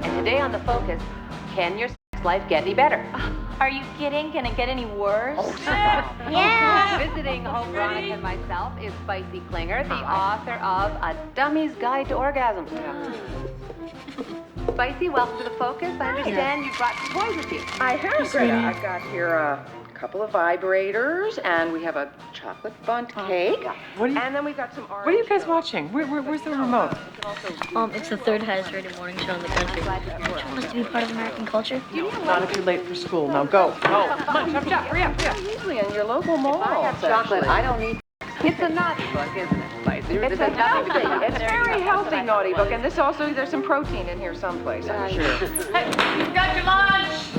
And today on The Focus, can your sex life get any better? Are you kidding? Can it get any worse? Oh, Yeah. Visiting Hope, Veronica, and myself is Spicy Klinger, the author of A Dummy's Guide to Orgasm. Spicy, welcome to The Focus. I understand you brought some toys with you. I have, Greta. I've got here a couple of vibrators, and we have a chocolate bundt cake. And then we've got some orange. What are you guys watching? Where's the remote? It's the third highest rated morning show in the country. Don't you want us to be part of American culture? Not if you're late for school. Now go. Go. Come on, chop, chop. Hurry up. Usually in your local mall. If I have chocolate, I don't need. It's a naughty book, isn't it, Spicy? It's a healthy. It's a very healthy naughty book, and this also, there's some protein in here someplace, I'm sure. Hey, you've got your lunch.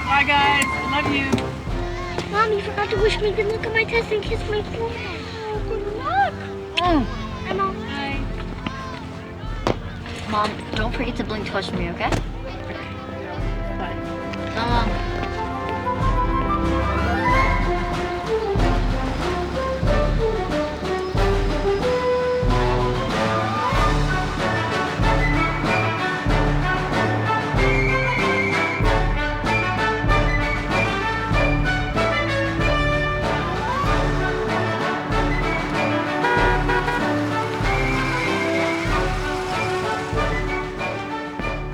Bye, guys. Love you. Mom, you forgot to wish me good luck on my test and kiss my forehead. Oh, good luck. I'm all Bye. Mom, don't forget to blink twice for me, okay? Bye. Mom.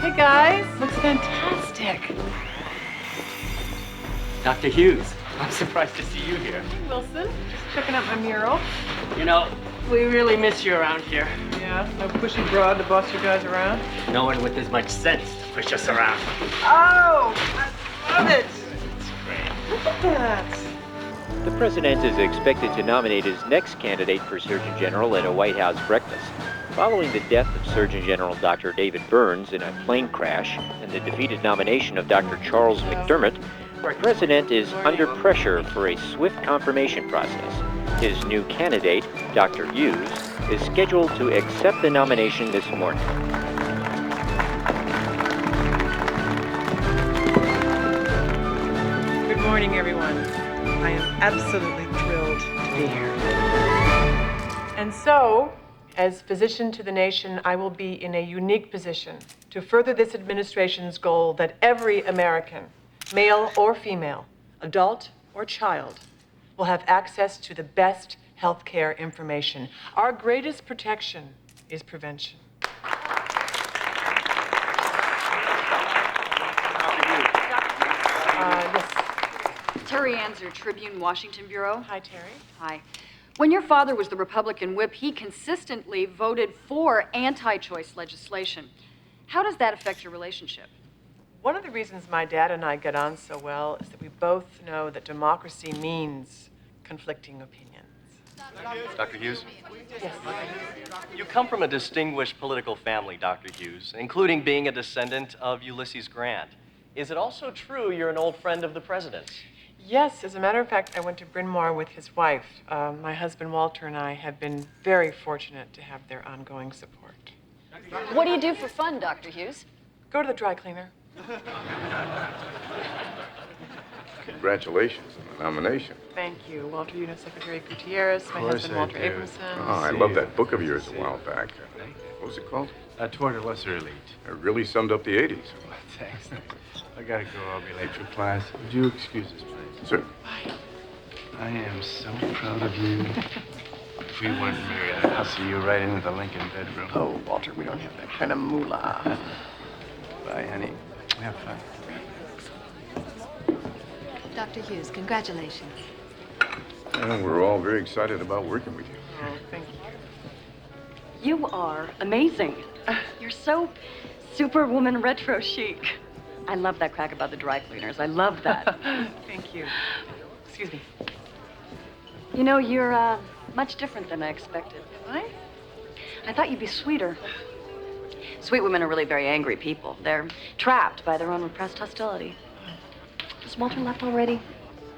Hey, guys. Looks fantastic. Dr. Hughes, I'm surprised to see you here. Wilson, just checking out my mural. You know, we really miss you around here. Yeah, no pushy broad to boss you guys around. No one with as much sense to push us around. Oh, I love it. It's great. Look at that. The president is expected to nominate his next candidate for Surgeon General at a White House breakfast. Following the death of Surgeon General Dr. David Burns in a plane crash and the defeated nomination of Dr. Charles McDermott, the president is under pressure for a swift confirmation process. His new candidate, Dr. Hughes, is scheduled to accept the nomination this morning. Good morning, everyone. I am absolutely thrilled to be here. And so, as physician to the nation, I will be in a unique position to further this administration's goal that every American, male or female, adult or child, will have access to the best healthcare information. Our greatest protection is prevention. Yes. Terry Anzer, Tribune, Washington Bureau. Hi, Terry. Hi. When your father was the Republican whip, he consistently voted for anti-choice legislation. How does that affect your relationship? One of the reasons my dad and I get on so well is that we both know that democracy means conflicting opinions. Dr. Hughes? Yes. You come from a distinguished political family, Dr. Hughes, including being a descendant of Ulysses Grant. Is it also true you're an old friend of the president's? Yes, as a matter of fact, I went to Bryn Mawr with his wife. My husband Walter and I have been very fortunate to have their ongoing support. What do you do for fun, Dr. Hughes? Go to the dry cleaner. Congratulations on the nomination. Thank you. Walter, you know Secretary Gutierrez, my husband Walter Abramson. Oh, I love that book of yours a while back. What was it called? Toward a Lesser Elite. It really summed up the 80s. Thanks. I gotta go. I'll be late for class. Would you excuse us, please? Sir? I am so proud of you. If we weren't married, I'd see you right into the Lincoln bedroom. Oh, Walter, we don't have that kind of moolah. Bye, honey. Have fun. Dr. Hughes, congratulations. Well, we're all very excited about working with you. Oh, thank you. You are amazing. You're so superwoman retro chic. I love that crack about the dry cleaners. I love that. Thank you. Excuse me. You know, you're much different than I expected. What? I thought you'd be sweeter. Sweet women are really very angry people. They're trapped by their own repressed hostility. Has Walter left already?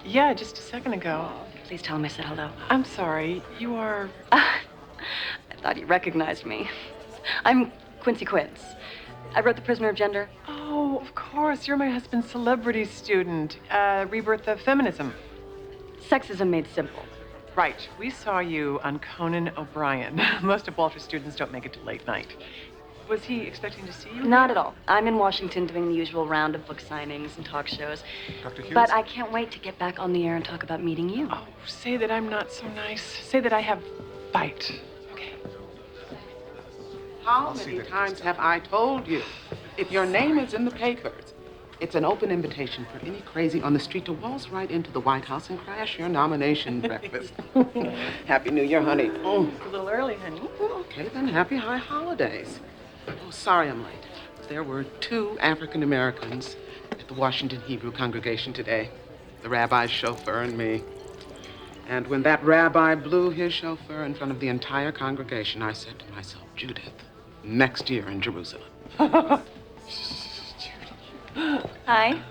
Yeah, just a second ago. Please tell him I said hello. I'm sorry. You are... I thought he recognized me. I'm Quincy Quince. I wrote The Prisoner of Gender. Oh, of course. You're my husband's celebrity student. Rebirth of Feminism. Sexism Made Simple. Right. We saw you on Conan O'Brien. Most of Walter's students don't make it to late night. Was he expecting to see you? Not at all. I'm in Washington doing the usual round of book signings and talk shows. Dr. Hughes? But I can't wait to get back on the air and talk about meeting you. Oh, say that I'm not so nice. Say that I have bite. Okay. How many times have I told you? If your name is in the papers, it's an open invitation for any crazy on the street to waltz right into the White House and crash your nomination breakfast. Happy New Year, honey. Oh. A little early, honey. Okay, then happy high holidays. Oh, sorry I'm late. There were 2 African Americans at the Washington Hebrew congregation today. The rabbi's chauffeur and me. And when that rabbi blew his chauffeur in front of the entire congregation, I said to myself, Judith, next year in Jerusalem. Hi.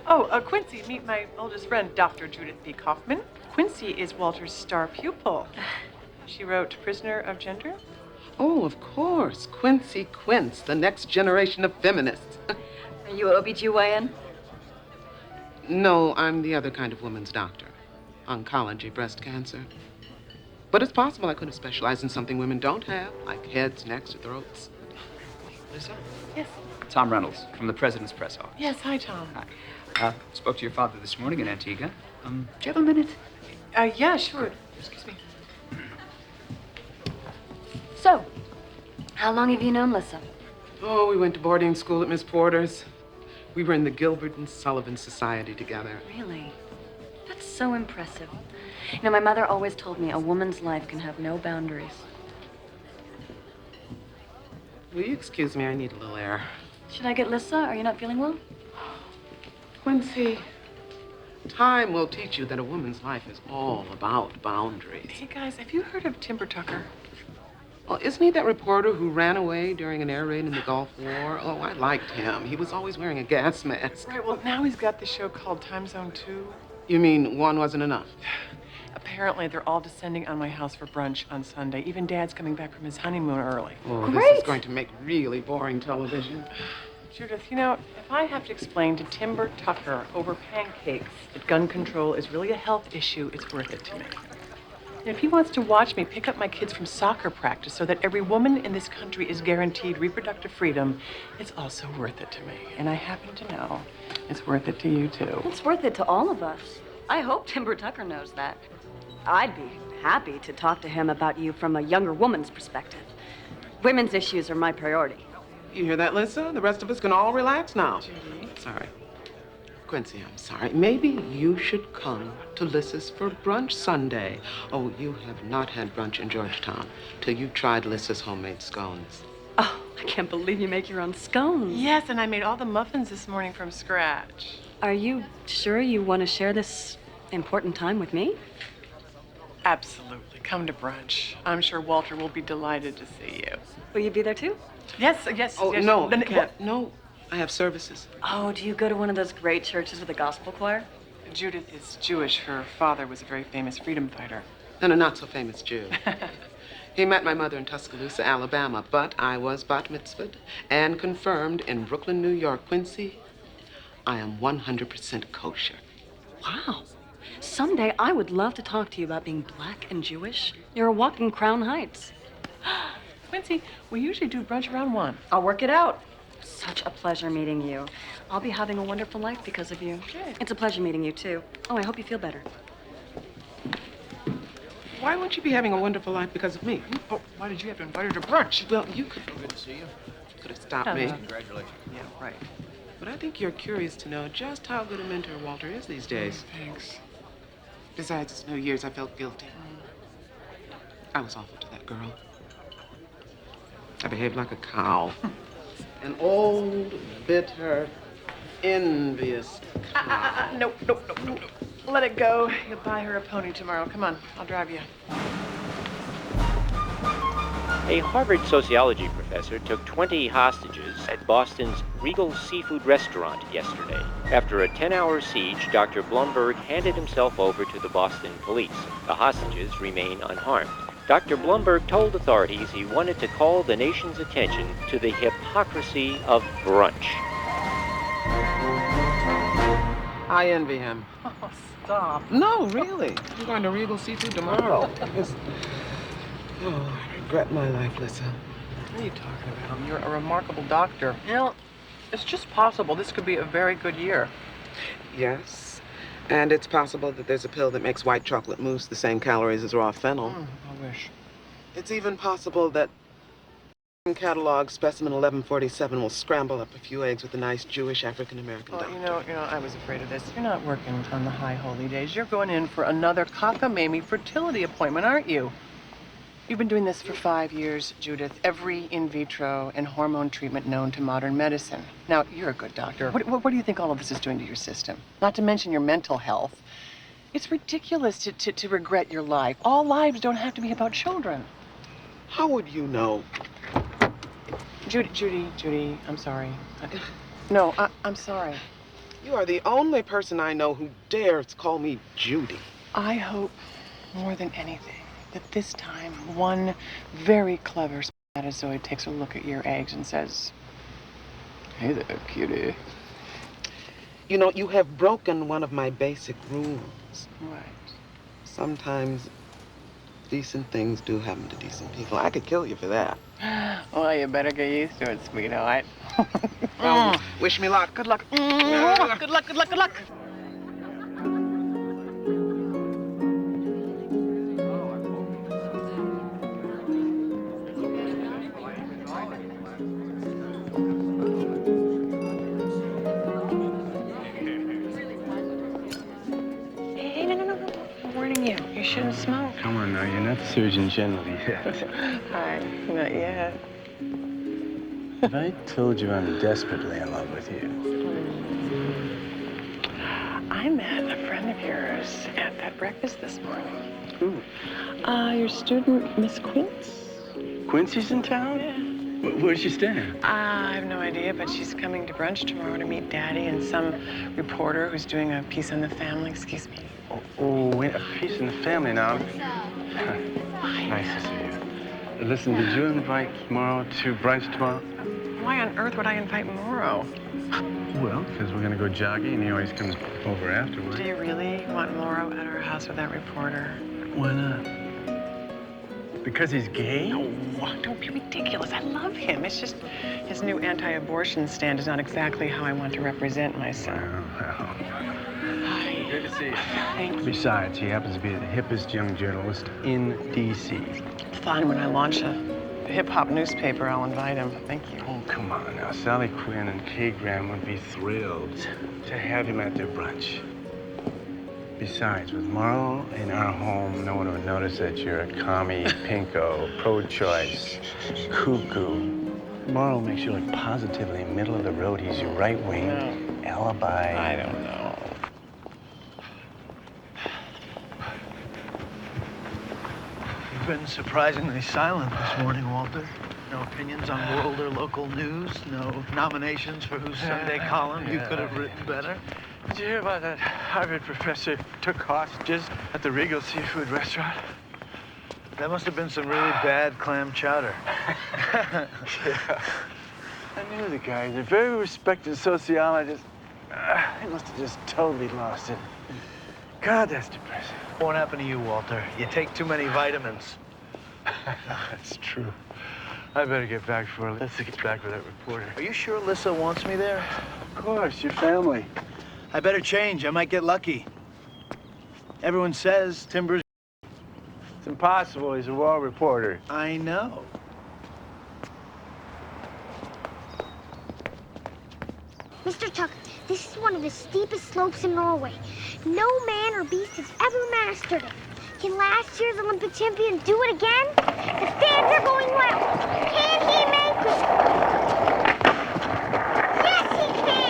Oh, Quincy, meet my oldest friend, Dr. Judith B. Kaufman. Quincy is Walter's star pupil. She wrote Prisoner of Gender. Oh, of course. Quincy Quince, the next generation of feminists. Are you OBGYN? No, I'm the other kind of woman's doctor. Oncology, breast cancer. But it's possible I could have specialized in something women don't have, like heads, necks, or throats. Lisa? Yes. Tom Reynolds from the President's Press Office. Yes, hi, Tom. Hi. Spoke to your father this morning in Antigua. Do you have a minute? Yeah, sure. Excuse me. So, how long have you known Lissa? Oh, we went to boarding school at Miss Porter's. We were in the Gilbert and Sullivan Society together. Really? That's so impressive. You know, my mother always told me a woman's life can have no boundaries. Will you excuse me? I need a little air. Should I get Lissa? Are you not feeling well? Quincy, time will teach you that a woman's life is all about boundaries. Hey, guys, have you heard of Timber Tucker? Well, isn't he that reporter who ran away during an air raid in the Gulf War? Oh, I liked him. He was always wearing a gas mask. Right, well, now he's got the show called Time Zone 2. You mean one wasn't enough? Apparently, they're all descending on my house for brunch on Sunday. Even Dad's coming back from his honeymoon early. Oh, this is going to make really boring television. Judith, you know, if I have to explain to Timber Tucker over pancakes that gun control is really a health issue, it's worth it to me. And if he wants to watch me pick up my kids from soccer practice so that every woman in this country is guaranteed reproductive freedom, it's also worth it to me. And I happen to know it's worth it to you, too. It's worth it to all of us. I hope Timber Tucker knows that. I'd be happy to talk to him about you from a younger woman's perspective. Women's issues are my priority. You hear that, Lisa? The rest of us can all relax now. Sorry. Quincy, I'm sorry. Maybe you should come to Lissa's for brunch Sunday. Oh, you have not had brunch in Georgetown till you tried Lissa's homemade scones. Oh, I can't believe you make your own scones. Yes, and I made all the muffins this morning from scratch. Are you sure you want to share this important time with me? Absolutely. Come to brunch. I'm sure Walter will be delighted to see you. Will you be there too? Yes, yes, Oh, yes. no, I can't. No, I have services. Oh, do you go to one of those great churches with a gospel choir? Judith is Jewish. Her father was a very famous freedom fighter. And a not-so-famous Jew. He met my mother in Tuscaloosa, Alabama, but I was bat mitzvahed and confirmed in Brooklyn, New York. Quincy, I am 100% kosher. Wow. Someday I would love to talk to you about being black and Jewish. You're a walking Crown Heights. Quincy, we usually do brunch around 1. I'll work it out. Such a pleasure meeting you. I'll be having a wonderful life because of you. Good. It's a pleasure meeting you, too. Oh, I hope you feel better. Why won't you be having a wonderful life because of me? Oh, why did you have to invite her to brunch? Well, you could Good to see you. have stopped me. Congratulations. Yeah, right. But I think you're curious to know just how good a mentor Walter is these days. Thanks. Besides, it's New Year's, I felt guilty. I was awful to that girl. I behaved like a cow. An old, bitter, envious cow. No. Let it go. You'll buy her a pony tomorrow. Come on, I'll drive you. A Harvard sociology professor took 20 hostages at Boston's Regal Seafood Restaurant yesterday. After a 10-hour siege, Dr. Blumberg handed himself over to the Boston police. The hostages remain unharmed. Dr. Blumberg told authorities he wanted to call the nation's attention to the hypocrisy of brunch. I envy him. Oh, stop. No, really. I'm going to Regal Seafood tomorrow. Oh, I regret my life, Lissa. What are you talking about? You're a remarkable doctor. You know, it's just possible this could be a very good year. Yes. And it's possible that there's a pill that makes white chocolate mousse the same calories as raw fennel. I wish. It's even possible that catalog specimen 1147 will scramble up a few eggs with a nice Jewish African-American doctor. You know, I was afraid of this. You're not working on the high holy days. You're going in for another cockamamie fertility appointment, aren't you? You've been doing this for 5 years, Judith. Every in vitro and hormone treatment known to modern medicine. Now, you're a good doctor. What do you think all of this is doing to your system? Not to mention your mental health. It's ridiculous to regret your life. All lives don't have to be about children. How would you know? Judy, I'm sorry. No, I'm sorry. You are the only person I know who dares call me Judy. I hope more than anything that this time one very clever spermatozoid takes a look at your eggs and says, "Hey there, cutie." You know, you have broken one of my basic rules. What? Sometimes decent things do happen to decent people. I could kill you for that. Well, you better get used to it, sweetheart. Well, wish me luck. Good luck. Good luck, good luck, good luck. Hey, no. I'm warning you. You shouldn't smoke. Come on now, you're not the Surgeon General yet. Hi, not yet. If I told you I'm desperately in love with you. I met a friend of yours at that breakfast this morning. Who? Your student, Miss Quince. Quincy's in town? Yeah. Where's she staying? I have no idea, but she's coming to brunch tomorrow to meet Daddy and some reporter who's doing a piece on the family. Excuse me. Wait, a piece in the family now. Nice to see you. Listen, did you invite Morrow to brunch tomorrow? Why on earth would I invite Morrow? Well, because we're going to go jogging, and he always comes over afterwards. Do you really want Morrow at our house with that reporter? Why not? Because he's gay? No, don't be ridiculous. I love him. It's just his new anti-abortion stand is not exactly how I want to represent myself. Well. Hi. Good to see you. Thank you. Besides, he happens to be the hippest young journalist in D.C. Fine, when I launch a hip-hop newspaper, I'll invite him. Thank you. Oh, come on now. Sally Quinn and Kay Graham would be thrilled to have him at their brunch. Besides, with Morrow in our home, no one would notice that you're a commie, pinko, pro-choice, cuckoo. Morrow makes you look positively middle of the road. He's your right-wing alibi. I don't know. You've been surprisingly silent this morning, Walter. No opinions on world or local news? No nominations for whose Sunday column you could have written better? Did you hear about that Harvard professor who took hostages at the Regal Seafood Restaurant? That must have been some really bad clam chowder. Yeah. I knew the guy. He's a very respected sociologist. He must have just totally lost it. God, that's depressing. Won't happen to you, Walter. You take too many vitamins. That's true. I better get back for it. Let's get back with that reporter. Are you sure Lissa wants me there? Of course, your family. I better change. I might get lucky. Everyone says Timber's... It's impossible. He's a war reporter. I know. Mr. Tucker, this is one of the steepest slopes in Norway. No man or beast has ever mastered it. Can last year's Olympic champion do it again? The fans are going well. Can he make it? Yes, he can!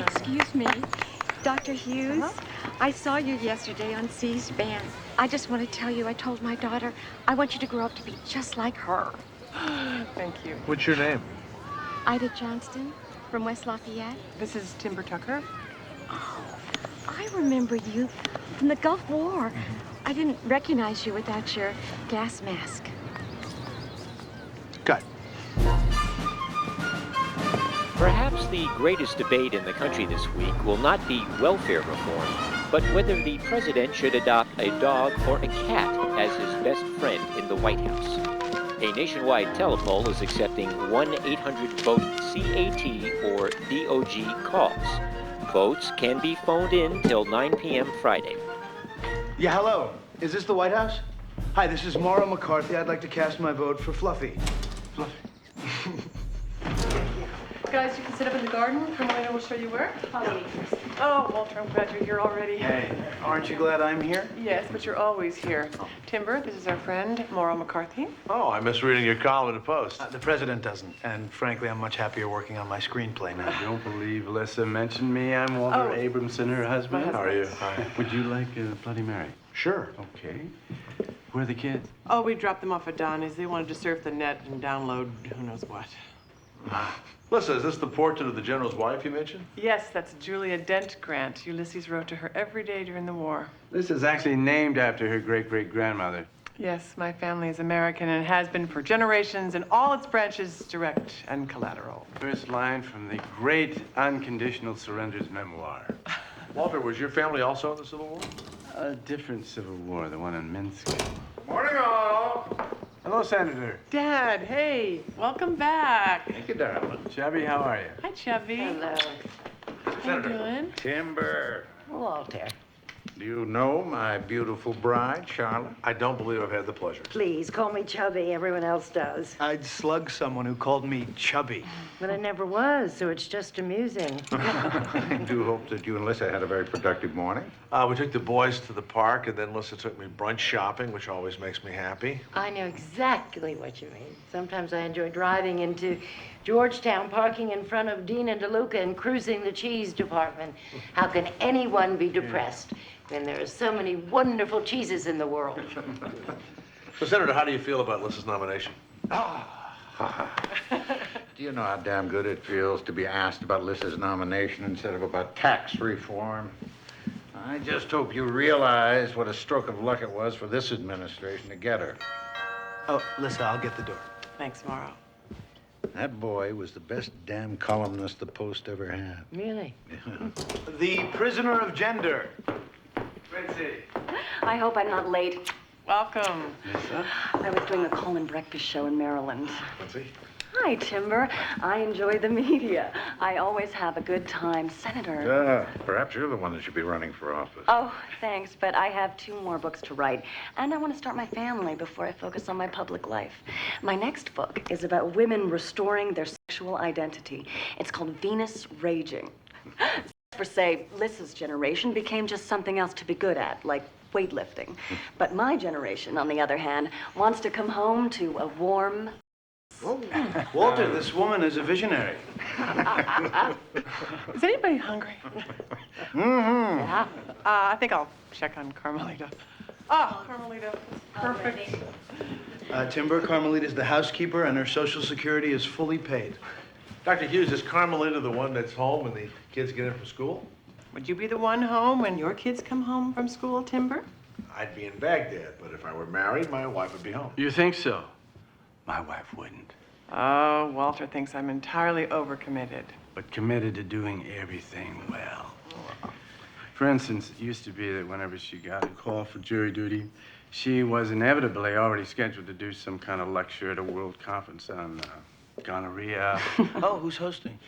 Excuse me, Dr. Hughes. I saw you yesterday on C-SPAN. I just want to tell you, I told my daughter, I want you to grow up to be just like her. Thank you. What's your name? Ida Johnston from West Lafayette. This is Timber Tucker. Oh, I remember you from the Gulf War. I didn't recognize you without your gas mask. Cut. Perhaps the greatest debate in the country this week will not be welfare reform, but whether the president should adopt a dog or a cat as his best friend in the White House. A nationwide telepoll is accepting 1-800-VOTE-CAT or DOG calls. Votes can be phoned in till 9 p.m. Friday. Yeah, hello. Is this the White House? Hi, this is Mauro McCarthy. I'd like to cast my vote for Fluffy. Fluffy. Guys, you can sit up in the garden. Carmelita will show you where. Follow me first. Oh, Walter, I'm glad you're here already. Hey, aren't you glad I'm here? Yes, but you're always here. Timber, this is our friend, Mauro McCarthy. Oh, I miss reading your column in the Post. The president doesn't, and frankly, I'm much happier working on my screenplay now. I don't believe Lissa mentioned me. I'm Walter Abramson, her husband. How are you? Hi. Would you like a Bloody Mary? Sure. Okay. Where are the kids? Oh, we dropped them off at Donnie's. They wanted to surf the net and download who knows what. Listen, is this the portrait of the general's wife you mentioned? Yes, that's Julia Dent Grant. Ulysses wrote to her every day during the war. This is actually named after her great-great-grandmother. Yes, my family is American and has been for generations in all its branches, direct and collateral. First line from the great unconditional surrender's memoir. Walter, was your family also in the Civil War? A different Civil War, the one in Minsk. Morning, all. Hello, Senator. Dad, hey, welcome back. Thank you, darling. Chubby, how are you? Hi, Chubby. Hello. How you doing? Timber. Walter. Do you know my beautiful bride, Charlotte? I don't believe I've had the pleasure. Please, call me Chubby. Everyone else does. I'd slug someone who called me chubby. But I never was, so it's just amusing. I do hope that you and Lissa had a very productive morning. We took the boys to the park, and then Lissa took me brunch shopping, which always makes me happy. I know exactly what you mean. Sometimes I enjoy driving into Georgetown, parking in front of Dean and DeLuca, and cruising the cheese department. How can anyone be depressed when there are so many wonderful cheeses in the world? So, Senator, how do you feel about Lissa's nomination? Do you know how damn good it feels to be asked about Lissa's nomination instead of about tax reform? I just hope you realize what a stroke of luck it was for this administration to get her. Oh, Lissa, I'll get the door. Thanks, Mauro. That boy was the best damn columnist the Post ever had. Really? Yeah. The prisoner of gender. Quincy. I hope I'm not late. Welcome. Lissa? I was doing a call-in breakfast show in Maryland. Quincy? Hi, Timber. I enjoy the media. I always have a good time. Senator. Perhaps you're the one that should be running for office. Oh, thanks, but I have 2 more books to write, and I want to start my family before I focus on my public life. My next book is about women restoring their sexual identity. It's called Venus Raging. For, say, Lissa's generation became just something else to be good at, like weightlifting. But my generation, on the other hand, wants to come home to a warm... Walter, this woman is a visionary. Is anybody hungry? Yeah. I think I'll check on Carmelita. Oh, Carmelita. Perfect. Timber, Carmelita's the housekeeper, and her Social Security is fully paid. Dr. Hughes, is Carmelita the one that's home when the kids get in from school? Would you be the one home when your kids come home from school, Timber? I'd be in Baghdad, but if I were married, my wife would be home. You think so? My wife wouldn't. Oh, Walter thinks I'm entirely overcommitted. But committed to doing everything well. For instance, it used to be that whenever she got a call for jury duty, she was inevitably already scheduled to do some kind of lecture at a world conference on gonorrhea. Oh, who's hosting?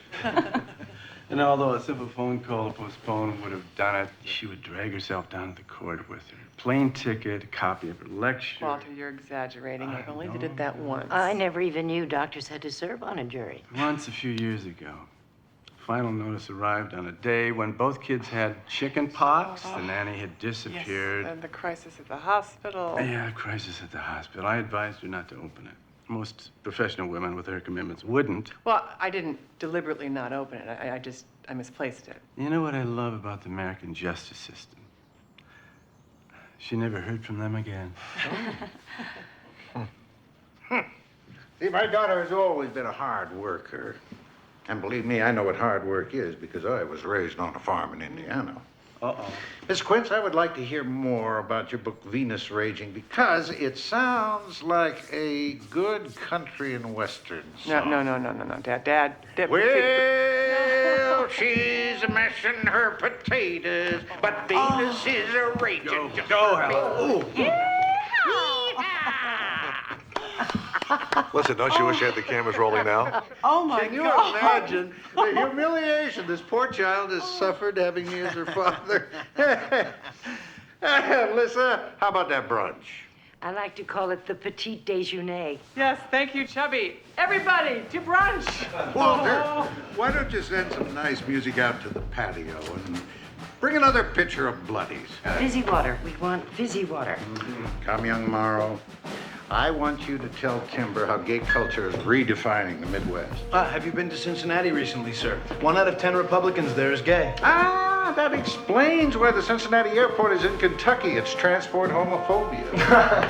And although a simple phone call to postpone would have done it, she would drag herself down to the court with her plane ticket, a copy of her lecture. Walter, you're exaggerating. I only did it that once. I never even knew doctors had to serve on a jury. Once a few years ago. Final notice arrived on a day when both kids had chicken pox. The nanny had disappeared. Yes, and the crisis at the hospital. Yeah, crisis at the hospital. I advised her not to open it. Most professional women with their commitments wouldn't. Well, I didn't deliberately not open it. I misplaced it. You know what I love about the American justice system? She never heard from them again. See, my daughter has always been a hard worker. And believe me, I know what hard work is because I was raised on a farm in Indiana. Uh-oh. Miss Quince, I would like to hear more about your book, Venus Raging, because it sounds like a good country and western song. No, Dad. Well, she's a-mashing her potatoes, but Venus is a-raging. Go, Helen. Listen, don't you wish you had the cameras rolling now? Oh, my Can you God. imagine the humiliation this poor child has suffered having me as her father? Alyssa, how about that brunch? I like to call it the petit déjeuner. Yes, thank you, Chubby. Everybody, to brunch. Walter, why don't you send some nice music out to the patio and bring another pitcher of bloodies? Fizzy water. We want fizzy water. Come, young Morrow. I want you to tell Timber how gay culture is redefining the Midwest. Have you been to Cincinnati recently, sir? 1 out of 10 Republicans there is gay. Ah, that explains why the Cincinnati airport is in Kentucky. It's transport homophobia.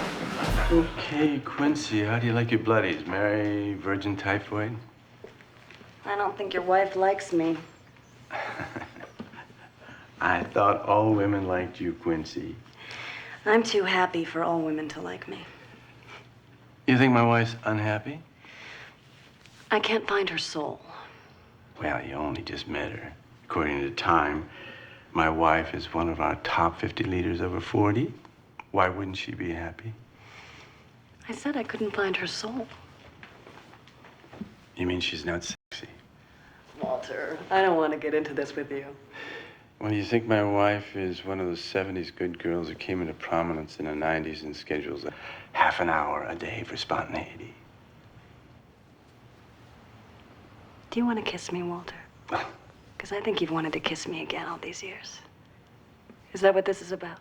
Okay, Quincy, how do you like your bloodies? Mary, virgin typhoid? I don't think your wife likes me. I thought all women liked you, Quincy. I'm too happy for all women to like me. You think my wife's unhappy? I can't find her soul. Well, you only just met her. According to Time, my wife is one of our top 50 leaders over 40. Why wouldn't she be happy? I said I couldn't find her soul. You mean she's not sexy? Walter, I don't want to get into this with you. Well, you think my wife is one of those 70s good girls who came into prominence in the 90s and schedules a half an hour a day for spontaneity? Do you want to kiss me, Walter? Because I think you've wanted to kiss me again all these years. Is that what this is about?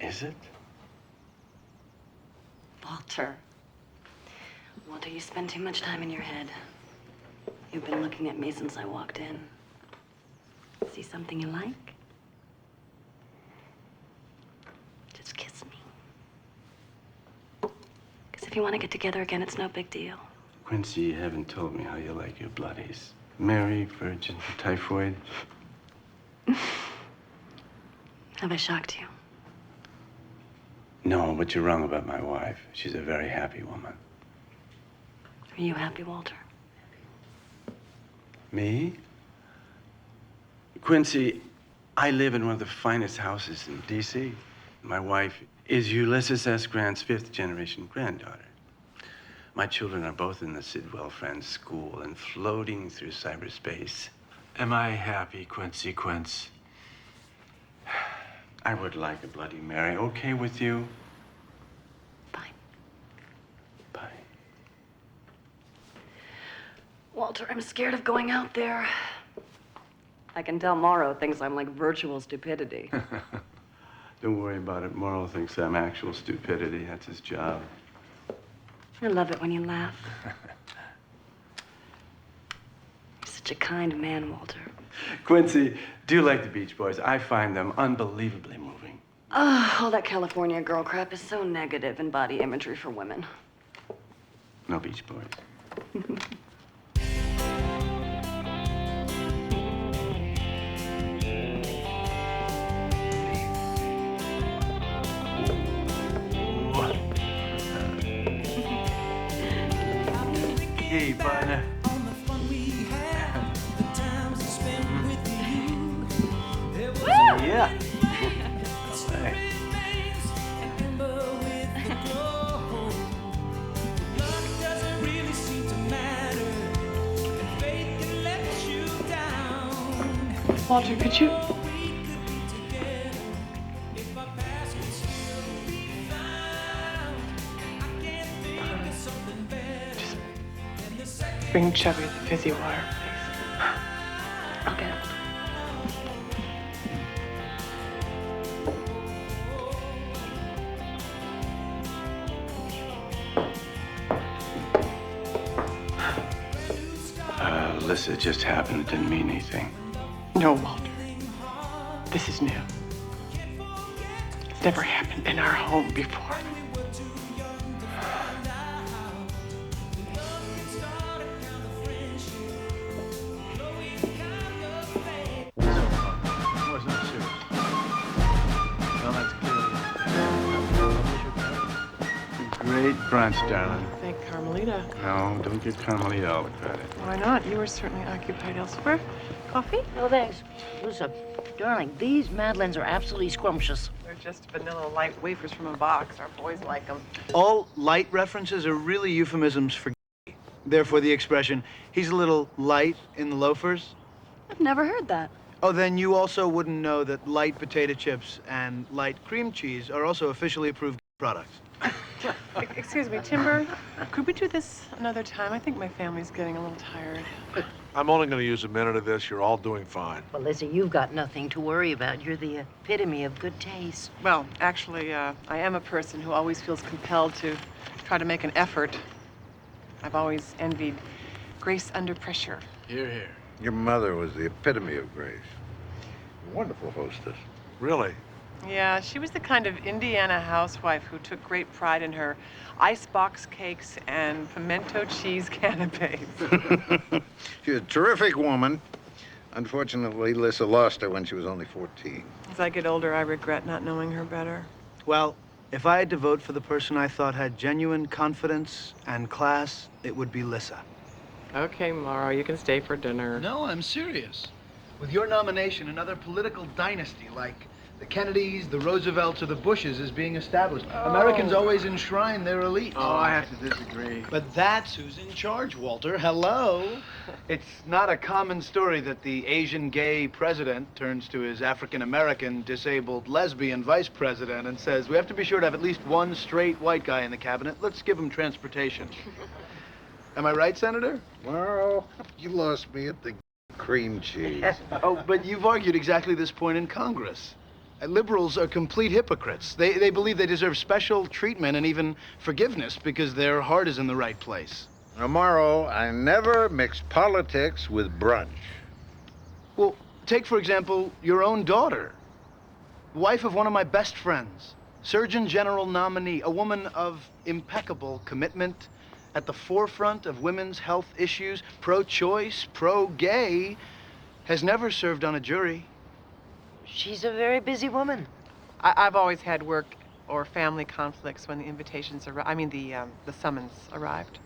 Is it? Walter. Walter, you spend too much time in your head. You've been looking at me since I walked in. See something you like? Just kiss me. Because if you want to get together again, it's no big deal. Quincy, you haven't told me how you like your bloodies. Mary, virgin, typhoid. Have I shocked you? No, but you're wrong about my wife. She's a very happy woman. Are you happy, Walter? Me? Quincy, I live in one of the finest houses in D.C. My wife is Ulysses S. Grant's 5th generation granddaughter. My children are both in the Sidwell Friends School and floating through cyberspace. Am I happy, Quincy Quince? I would like a Bloody Mary. Okay with you? Walter, I'm scared of going out there. I can tell Morrow thinks I'm like virtual stupidity. Don't worry about it. Morrow thinks I'm actual stupidity. That's his job. I love it when you laugh. You're such a kind man, Walter. Quincy, do you like the Beach Boys? I find them unbelievably moving. All that California girl crap is so negative in body imagery for women. No Beach Boys. Hey, partner. Yeah. Walter, could you? Just bring Chubby the fizzy water, please. I'll get it. Alyssa, it just happened. It didn't mean anything. No, Walter. This is new. It's never happened in our home before. Great brunch, darling. Thank Carmelita. No, don't give Carmelita all the credit. Why not? You were certainly occupied elsewhere. Coffee? No, thanks. Listen, darling, these Madeleines are absolutely scrumptious. They're just vanilla light wafers from a box. Our boys like them. All light references are really euphemisms for gay. Therefore, the expression, he's a little light in the loafers. I've never heard that. Oh, then you also wouldn't know that light potato chips and light cream cheese are also officially approved products. Excuse me, Timber, could we do this another time? I think my family's getting a little tired. I'm only going to use a minute of this. You're all doing fine. Well, listen, you've got nothing to worry about. You're the epitome of good taste. Well, actually, I am a person who always feels compelled to try to make an effort. I've always envied grace under pressure. Hear, hear. Your mother was the epitome of grace. A wonderful hostess. Really? Yeah, she was the kind of Indiana housewife who took great pride in her icebox cakes and pimento cheese canapes. She's a terrific woman. Unfortunately, Lissa lost her when she was only 14. As I get older, I regret not knowing her better. Well, if I had to vote for the person I thought had genuine confidence and class, it would be Lissa. Okay, Morrow, you can stay for dinner. No, I'm serious. With your nomination, another political dynasty like the Kennedys, the Roosevelts, or the Bushes is being established. Americans always enshrine their elite. Oh, I have to disagree. But that's who's in charge, Walter. Hello. It's not a common story that the Asian gay president turns to his African-American disabled lesbian vice president and says, we have to be sure to have at least one straight white guy in the cabinet. Let's give him transportation. Am I right, Senator? Well, you lost me at the cream cheese. Oh, but you've argued exactly this point in Congress. Liberals are complete hypocrites. They believe they deserve special treatment and even forgiveness because their heart is in the right place. Tomorrow, I never mix politics with brunch. Well, take, for example, your own daughter, wife of one of my best friends, Surgeon General nominee, a woman of impeccable commitment, at the forefront of women's health issues, pro-choice, pro-gay, has never served on a jury. She's a very busy woman. I've always had work or family conflicts when the invitations arrived. I mean, the summons arrived.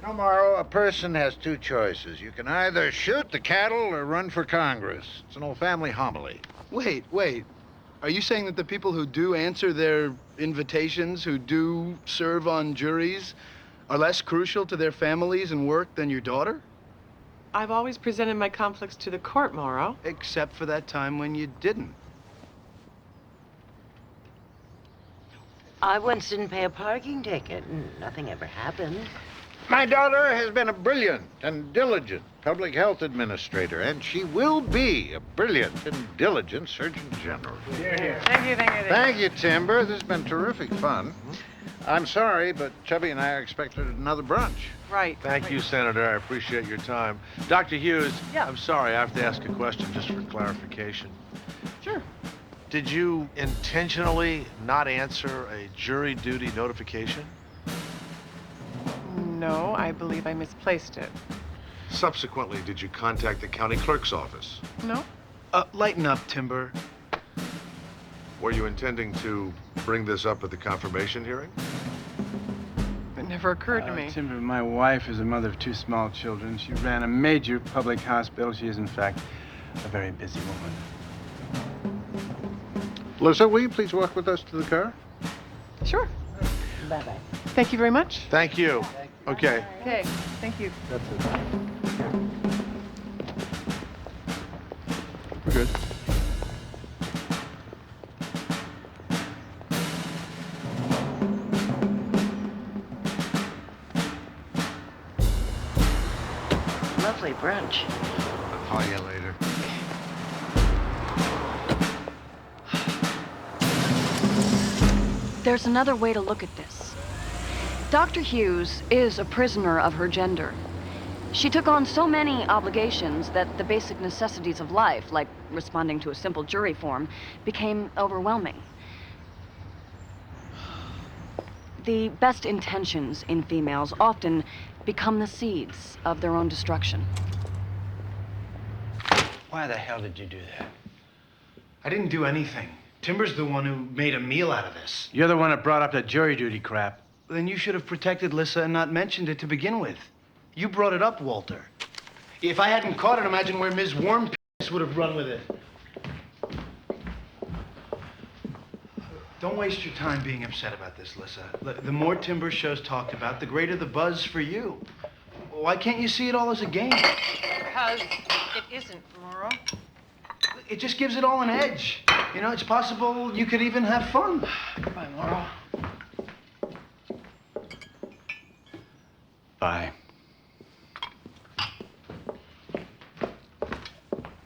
Tomorrow, a person has two choices. You can either shoot the cattle or run for Congress. It's an old family homily. Wait. Are you saying that the people who do answer their invitations, who do serve on juries, are less crucial to their families and work than your daughter? I've always presented my conflicts to the court, Morrow. Except for that time when you didn't. I once didn't pay a parking ticket, and nothing ever happened. My daughter has been a brilliant and diligent public health administrator, and she will be a brilliant and diligent Surgeon General. Here. Thank you. Thank you, Timber. This has been terrific fun. I'm sorry, but Chubby and I are expected at another brunch. Right. Thank you, Senator. I appreciate your time. Dr. Hughes, I'm sorry, I have to ask a question just for clarification. Sure. Did you intentionally not answer a jury duty notification? No, I believe I misplaced it. Subsequently, did you contact the county clerk's office? No. Lighten up, Timber. Were you intending to bring this up at the confirmation hearing? It never occurred to me. Timber, my wife is a mother of two small children. She ran a major public hospital. She is, in fact, a very busy woman. Lissa, will you please walk with us to the car? Sure. Bye-bye. Thank you very much. Thank you. Okay. Okay, thank you. That's it. We're good. Lovely brunch. I'll call you later. There's another way to look at this. Dr. Hughes is a prisoner of her gender. She took on so many obligations that the basic necessities of life, like responding to a simple jury form, became overwhelming. The best intentions in females often become the seeds of their own destruction. Why the hell did you do that? I didn't do anything. Timber's the one who made a meal out of this. You're the one that brought up that jury duty crap. Then you should have protected Lissa and not mentioned it to begin with. You brought it up, Walter. If I hadn't caught it, imagine where Ms. Warm would have run with it. Don't waste your time being upset about this, Lissa. The more Timber show's talked about, the greater the buzz for you. Why can't you see it all as a game? Because it isn't, Laurel. It just gives it all an edge. You know, it's possible you could even have fun. Goodbye, Laurel. Bye.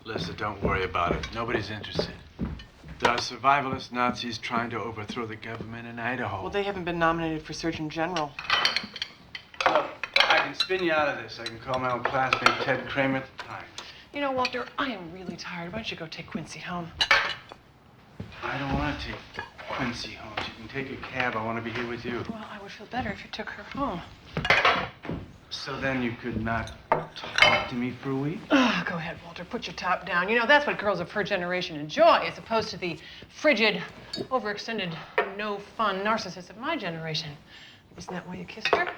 Lissa, don't worry about it. Nobody's interested. There are survivalist Nazis trying to overthrow the government in Idaho. Well, they haven't been nominated for Surgeon General. Look, I can spin you out of this. I can call my old classmate Ted Kramer at the time. You know, Walter, I am really tired. Why don't you go take Quincy home? I don't want to take Quincy home. You can take a cab. I want to be here with you. Well, I would feel better if you took her home. So then you could not talk to me for a week? Go ahead, Walter. Put your top down. You know, that's what girls of her generation enjoy, as opposed to the frigid, overextended, no-fun narcissists of my generation. Isn't that why you kissed her?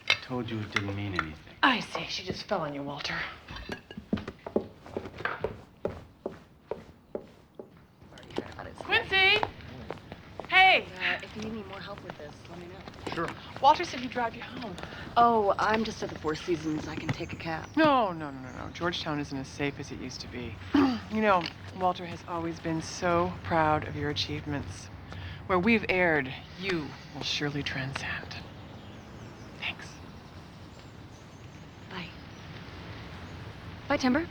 I told you it didn't mean anything. I see. She just fell on you, Walter. Quincy! Hey! If you need any more help with this, let me know. Sure. Walter said he'd drive you home. Oh, I'm just at the Four Seasons. I can take a cab. No. Georgetown isn't as safe as it used to be. You know, Walter has always been so proud of your achievements. Where we've erred, you will surely transcend. Thanks. Bye. Bye, Timber.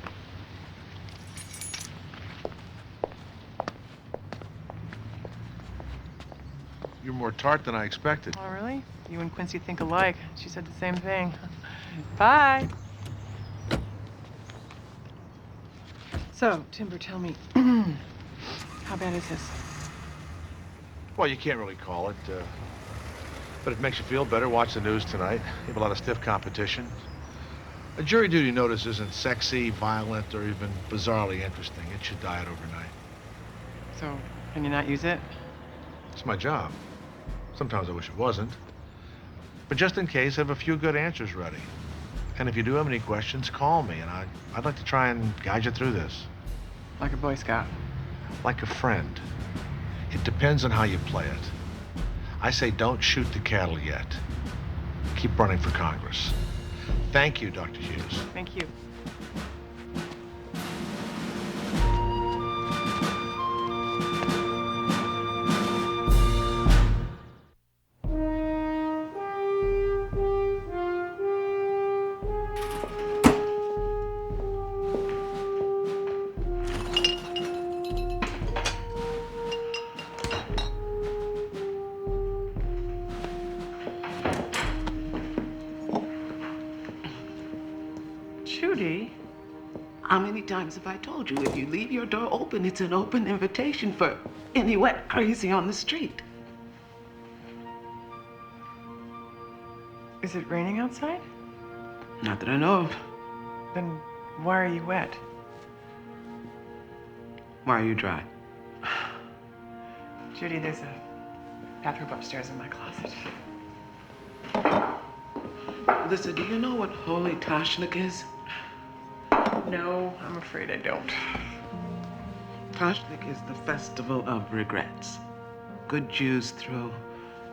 You're more tart than I expected. Oh, really? You and Quincy think alike. She said the same thing. Bye. So, Timber, tell me, how bad is this? Well, you can't really call it, but if it makes you feel better, watch the news tonight. You have a lot of stiff competition. A jury duty notice isn't sexy, violent, or even bizarrely interesting. It should die out overnight. So, can you not use it? It's my job. Sometimes I wish it wasn't. But just in case, I have a few good answers ready. And if you do have any questions, call me, and I'd like to try and guide you through this. Like a Boy Scout? Like a friend. It depends on how you play it. I say don't shoot the cattle yet. Keep running for Congress. Thank you, Dr. Hughes. Thank you. Judy? How many times have I told you, if you leave your door open, it's an open invitation for any wet crazy on the street? Is it raining outside? Not that I know of. Then why are you wet? Why are you dry? Judy, there's a bathrobe upstairs in my closet. Listen, do you know what Holy Tashnik is? No, I'm afraid I don't. Tashnik is the festival of regrets. Good Jews throw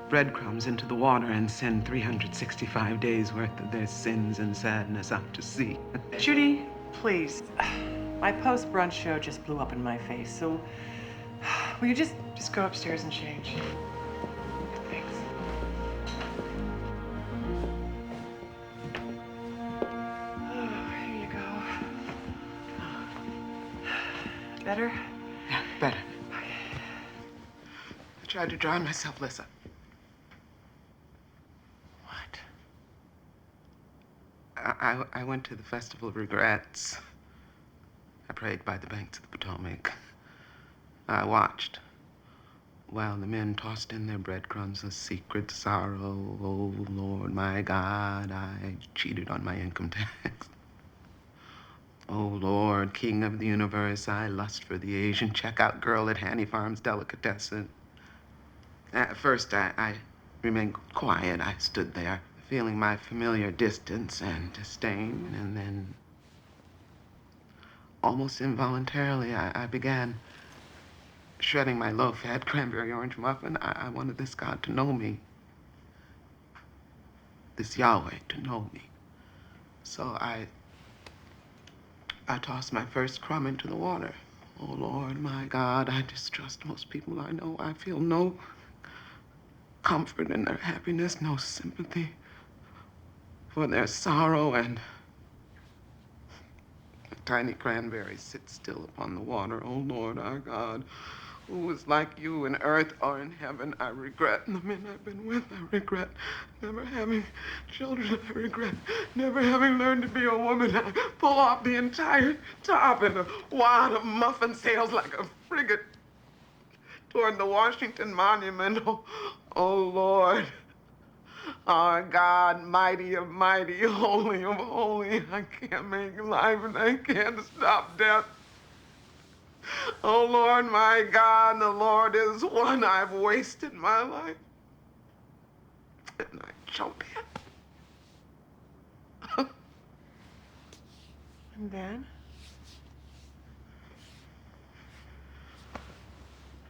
breadcrumbs into the water and send 365 days worth of their sins and sadness out to sea. Judy, please. My post-brunch show just blew up in my face, so will you just go upstairs and change? Thanks. Here you go. Better? Yeah, better. I tried to drown myself, Lissa. I went to the Festival of Regrets. I prayed by the banks of the Potomac. I watched while the men tossed in their breadcrumbs of secret sorrow. Oh, Lord, my God, I cheated on my income tax. Oh, Lord, King of the universe, I lust for the Asian checkout girl at Hanny Farms Delicatessen. At first, I remained quiet. I stood there, feeling my familiar distance and disdain, and then, almost involuntarily, I began shredding my low-fat cranberry orange muffin. I wanted this God to know me, this Yahweh to know me. So I tossed my first crumb into the water. Oh, Lord, my God, I distrust most people I know. I feel no comfort in their happiness, no sympathy for their sorrow, and a tiny cranberry sits still upon the water. Oh, Lord, our God, who is like you in earth or in heaven. I regret the men I've been with. I regret never having children. I regret never having learned to be a woman. I pull off the entire top and a wad of muffin sails like a frigate toward the Washington Monument. Oh, Lord, our God, mighty of mighty, holy of holy. I can't make life and I can't stop death. Oh, Lord, my God, the Lord is one. I've wasted my life. And I jump in. And then?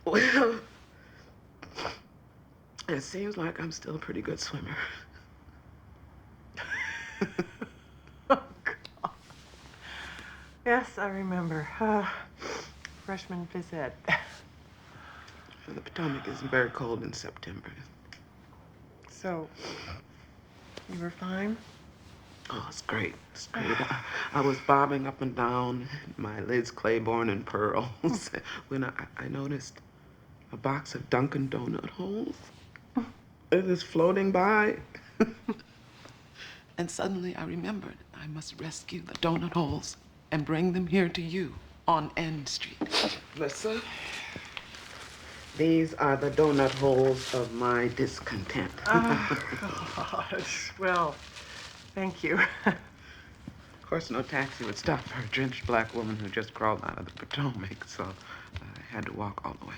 Well, it seems like I'm still a pretty good swimmer. Yes, I remember. Freshman phys ed. The Potomac is very cold in September. So, you were fine? Oh, it's great. It's great. I was bobbing up and down, my lids Claiborne and pearls, when I noticed a box of Dunkin' Donut holes. It was floating by. And suddenly I remembered I must rescue the donut holes and bring them here to you on N Street. Listen. These are the donut holes of my discontent. Oh, gosh. Well, thank you. Of course, no taxi would stop for a drenched black woman who just crawled out of the Potomac, so I had to walk all the way.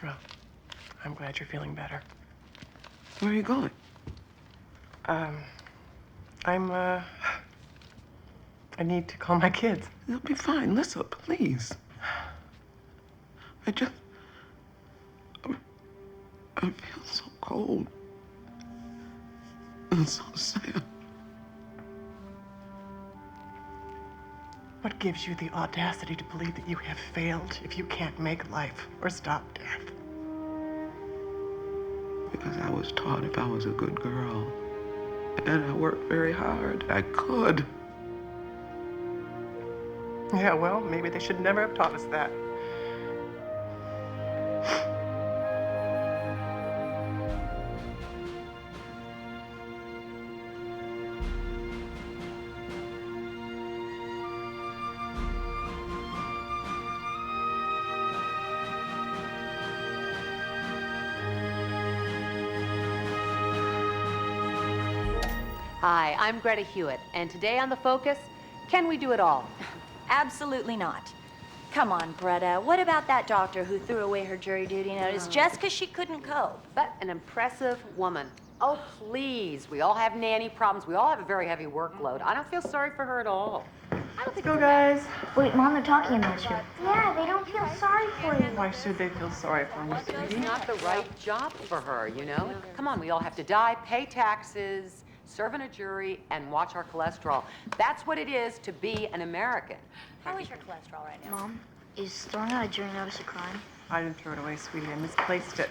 Well, I'm glad you're feeling better. Where are you going? I need to call my kids. They'll be fine. Listen, please. I feel so cold. And so sad. What gives you the audacity to believe that you have failed if you can't make life or stop death? Because I was taught if I was a good girl, and I worked very hard, I could. Yeah, well, maybe they should never have taught us that. Hi, I'm Greta Hewitt, and today on The Focus, can we do it all? Absolutely not. Come on, Greta. What about that doctor who threw away her jury duty notice just because she couldn't cope? But an impressive woman. Oh, please. We all have nanny problems. We all have a very heavy workload. I don't feel sorry for her at all. I don't think Go, guys. Wait, Mom, they're talking about you. Yeah, they don't feel sorry for you. Why should they feel sorry for me, It's sweetie? not the right job for her, you know? Come on, we all have to die, pay taxes, serve in a jury, and watch our cholesterol. That's what it is to be an American. How is your cholesterol right now? Mom, is throwing out a jury notice a crime? I didn't throw it away, sweetie. I misplaced it.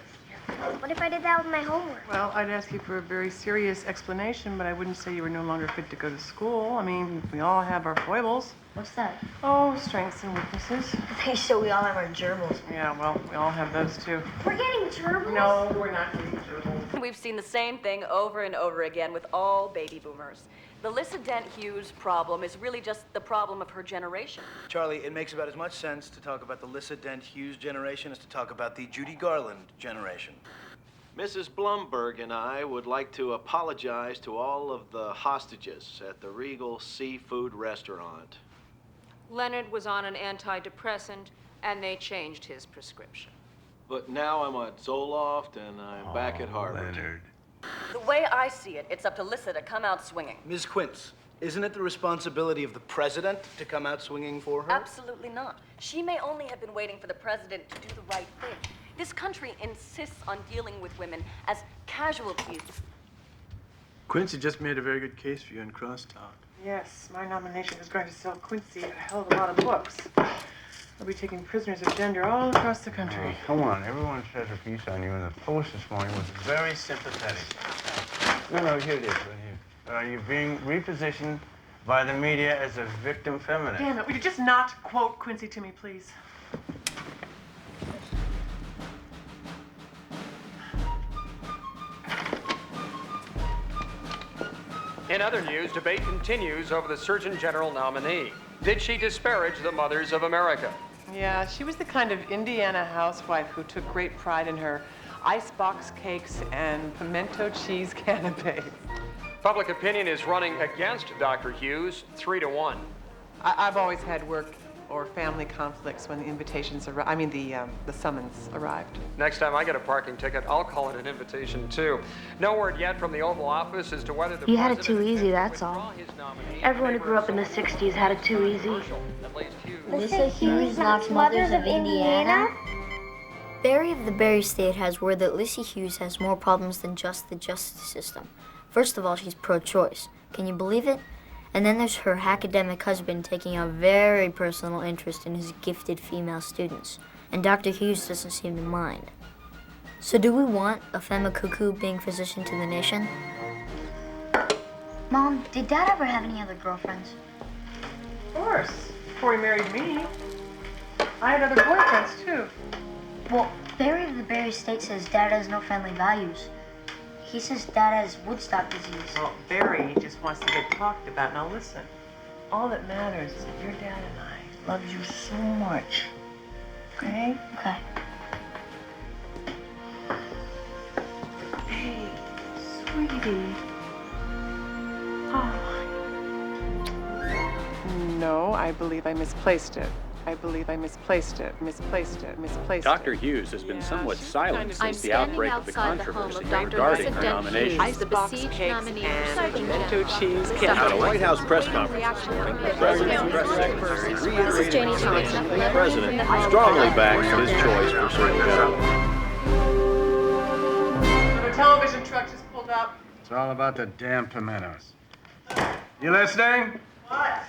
What if I did that with my homework? Well, I'd ask you for a very serious explanation, but I wouldn't say you were no longer fit to go to school. I mean, we all have our foibles. What's that? Oh, strengths and weaknesses. So we all have our gerbils. Yeah, well, we all have those too. We're getting gerbils? No, we're not getting gerbils. We've seen the same thing over and over again with all baby boomers. The Lissa Dent Hughes problem is really just the problem of her generation. Charlie, it makes about as much sense to talk about the Lissa Dent Hughes generation as to talk about the Judy Garland generation. Mrs. Blumberg and I would like to apologize to all of the hostages at the Regal Seafood Restaurant. Leonard was on an antidepressant, and they changed his prescription. But now I'm at Zoloft, and I'm back at Harvard. Leonard. The way I see it, it's up to Lissa to come out swinging. Ms. Quince, isn't it the responsibility of the president to come out swinging for her? Absolutely not. She may only have been waiting for the president to do the right thing. This country insists on dealing with women as casualties. Quincy just made a very good case for you in Crosstalk. Yes, my nomination is going to sell Quincy a hell of a lot of books. We'll be taking prisoners of gender all across the country. Oh, come on, everyone says a piece on you, and the Post this morning was very sympathetic. No, here it is, right here. You're being repositioned by the media as a victim feminist. Damn it, would you just not quote Quincy to me, please? In other news, debate continues over the Surgeon General nominee. Did she disparage the mothers of America? Yeah, she was the kind of Indiana housewife who took great pride in her icebox cakes and pimento cheese canapes. Public opinion is running against Dr. Hughes, 3-1. I've always had work or family conflicts when the invitations arrived. I mean, the summons arrived. Next time I get a parking ticket, I'll call it an invitation, too. No word yet from the Oval Office as to whether the You had it too easy, that's all. Everyone who grew up in the 60s had it too easy. Lissa Hughes knocks mothers of Indiana? Barry of the Barry State has word that Lissa Hughes has more problems than just the justice system. First of all, she's pro-choice. Can you believe it? And then there's her academic husband taking a very personal interest in his gifted female students. And Dr. Hughes doesn't seem to mind. So do we want a femme cuckoo being physician to the nation? Mom, did Dad ever have any other girlfriends? Of course, before he married me. I had other boyfriends, too. Well, Barry of the Barry State says Dad has no family values. He says Dad has Woodstock disease. Well, Barry just wants to get talked about. Now listen, all that matters is that your dad and I love you so much. Okay? Okay. Hey, sweetie. Oh. No, I believe I misplaced it. I believe I misplaced it. Dr. Hughes has been somewhat silent since the outbreak of the controversy regarding her nomination. Icebox cakes and pimento cheese At a White House press conference this morning, the President's press secretary reiterated his stance that the President strongly backs his choice for Surgeon General. The television truck just pulled up. It's all about the damn pimentos. You listening? What?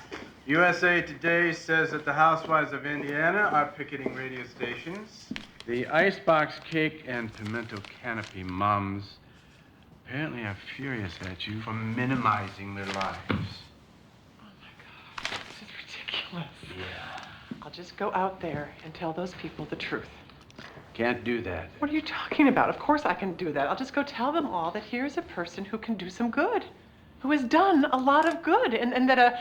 USA Today says that the housewives of Indiana are picketing radio stations. The icebox cake and pimento canopy mums apparently are furious at you for minimizing their lives. Oh my God, this is ridiculous. Yeah. I'll just go out there and tell those people the truth. Can't do that. What are you talking about? Of course I can do that. I'll just go tell them all that here's a person who can do some good, who has done a lot of good, and that a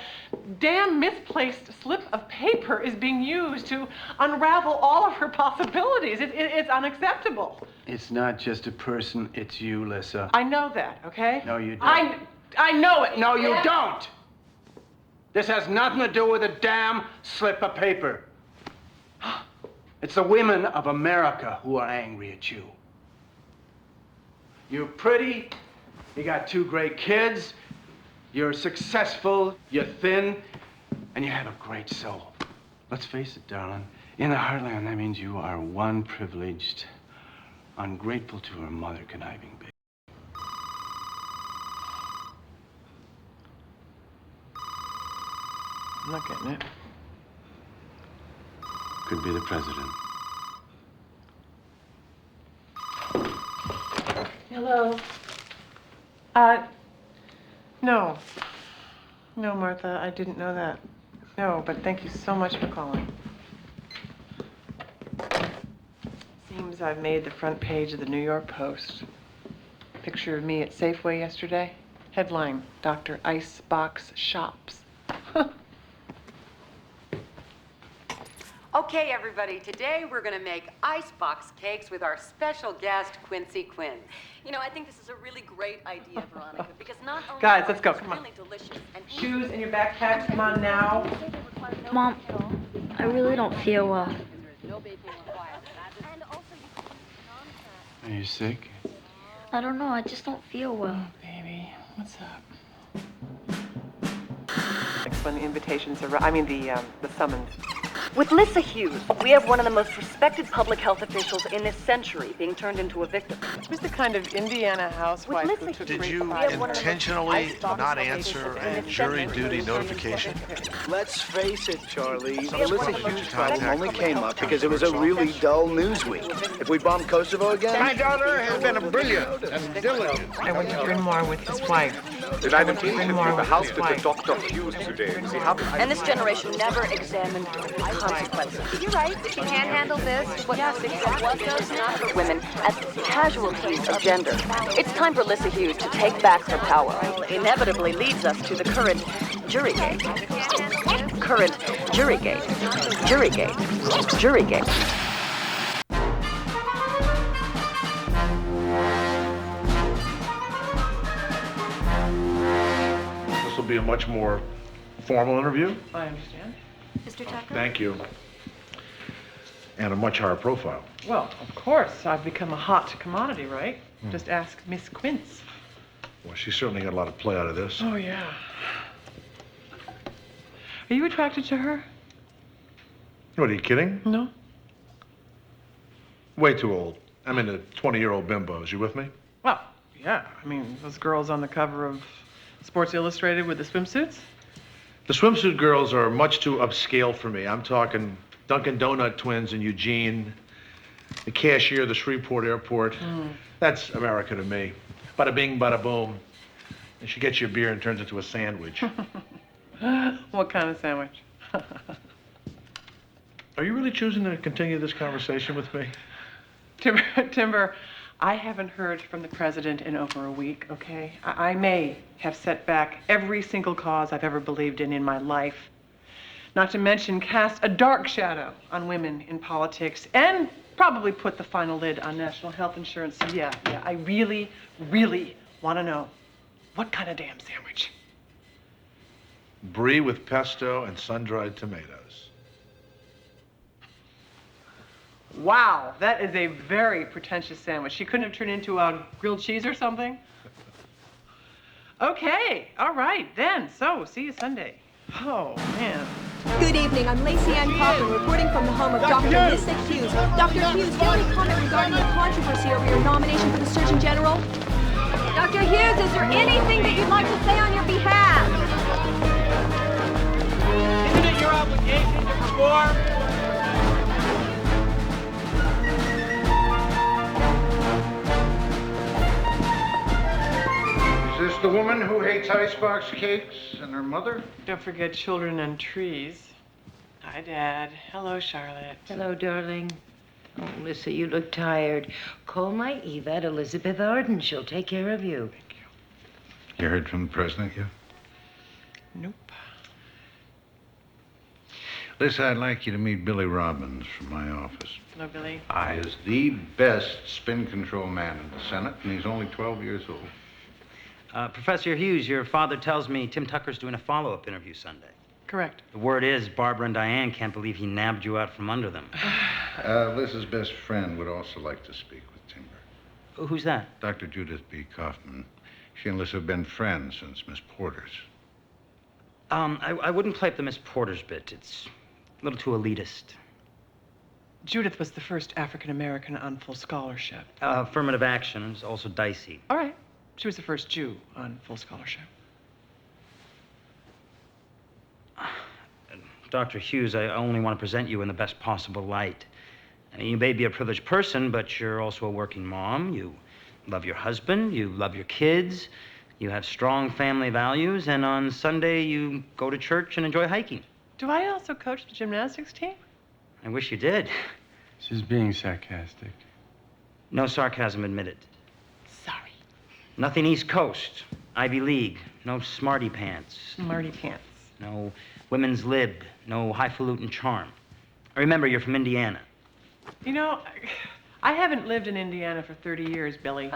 damn misplaced slip of paper is being used to unravel all of her possibilities. It's unacceptable. It's not just a person, it's you, Lissa. I know that, okay? No, you don't. I know it. No, you don't! This has nothing to do with a damn slip of paper. It's the women of America who are angry at you. You're pretty, you got 2 great kids, you're successful, you're thin, and you have a great soul. Let's face it, darling, in the heartland, that means you are one privileged, ungrateful to her mother conniving baby. I'm not getting it. Could be the president. Hello. No. No, Martha, I didn't know that. No, but thank you so much for calling. Seems I've made the front page of the New York Post. picture of me at Safeway yesterday. Headline, Dr. Icebox shops. Okay, everybody, today we're gonna make icebox cakes with our special guest, Quincy Quinn. You know, I think this is a really great idea, Veronica, because not only Guys, let's are go, these come on. really delicious and Shoes in your backpack, come on now. Mom, I really don't feel well. Are you sick? I don't know, I just don't feel well. Baby, what's up? When the invitations are, the summons. With Lissa Hughes, we have one of the most respected public health officials in this century being turned into a victim. Who's the kind of Indiana housewife who took Did great you pride in her intentionally icebox not location answer in a the jury center? duty notification? Let's face it, Charlie. Some Lissa sort of Hughes' contact problem only came up because it was a really dull news week. If we bomb Kosovo again... My daughter has been brilliant and diligent. I went to Bryn Mawr with his wife. Did I invitation to the house to Dr. Hughes today? See how... And this generation never examined the consequences. You're right. She can't handle this. What does not For women as casualties of gender. It's time for Lissa Hughes to take back her power. Inevitably leads us to the current jurygate. Current jurygate. Jurygate. Jurygate. This will be a much more formal interview. I understand. Mr. Tucker? Thank you. And a much higher profile. Well, of course, I've become a hot commodity, right? Just ask Miss Quince. Well, she certainly got a lot of play out of this. Oh, yeah. Are you attracted to her? What, are you kidding? No. Way too old. I'm into 20-year-old bimbos. You with me? Well, yeah. I mean, those girls on the cover of Sports Illustrated with the swimsuits? The swimsuit girls are much too upscale for me. I'm talking Dunkin' Donut twins in Eugene, the cashier of the Shreveport airport. That's America to me. Bada bing, bada boom. And she gets you a beer and turns it into a sandwich. What kind of sandwich? Are you really choosing to continue this conversation with me? Timber, I haven't heard from the president in over a week, okay? I may have set back every single cause I've ever believed in my life. Not to mention cast a dark shadow on women in politics and probably put the final lid on national health insurance. So yeah, I really, really want to know what kind of damn sandwich? Brie with pesto and sun-dried tomatoes. Wow, that is a very pretentious sandwich. She couldn't have turned into a grilled cheese or something? Okay, all right, then. So, see you Sunday. Oh, man. Good evening. I'm Lacey Ann Cochran, reporting from the home of Dr. Lissa Hughes. Dr. Hughes, do you have any comment regarding the controversy over your nomination for the Surgeon General? Dr. Hughes, is there anything that you'd like to say on your behalf? Isn't it your obligation to perform? Is this the woman who hates icebox cakes and her mother? Don't forget children and trees. Hi, Dad. Hello, Charlotte. Hello, darling. Oh, Lissa, you look tired. Call my Eva at Elizabeth Arden. She'll take care of you. You heard from the president yet? Nope. Lisa, I'd like you to meet Billy Robbins from my office. Hello, Billy. He is the best spin control man in the Senate, and he's only 12 years old. Professor Hughes, your father tells me Tim Tucker's doing a follow-up interview Sunday. Correct. The word is Barbara and Diane can't believe he nabbed you out from under them. Lisa's best friend would also like to speak with Timber. Who's that? Dr. Judith B. Kaufman. She and Lisa have been friends since Miss Porter's. I wouldn't play up the Miss Porter's bit. It's a little too elitist. Judith was the first African-American on full scholarship. Affirmative action is also dicey. All right. She was the first Jew on full scholarship. Dr. Hughes, I only want to present you in the best possible light. I mean, you may be a privileged person, but you're also a working mom. You love your husband. You love your kids. You have strong family values. And on Sunday, you go to church and enjoy hiking. Do I also coach the gymnastics team? I wish you did. She's being sarcastic. No sarcasm admitted. Sorry. Nothing East Coast, Ivy League, no smarty pants. Smarty pants. No women's lib, no highfalutin charm. Remember, you're from Indiana. You know, I haven't lived in Indiana for 30 years, Billy.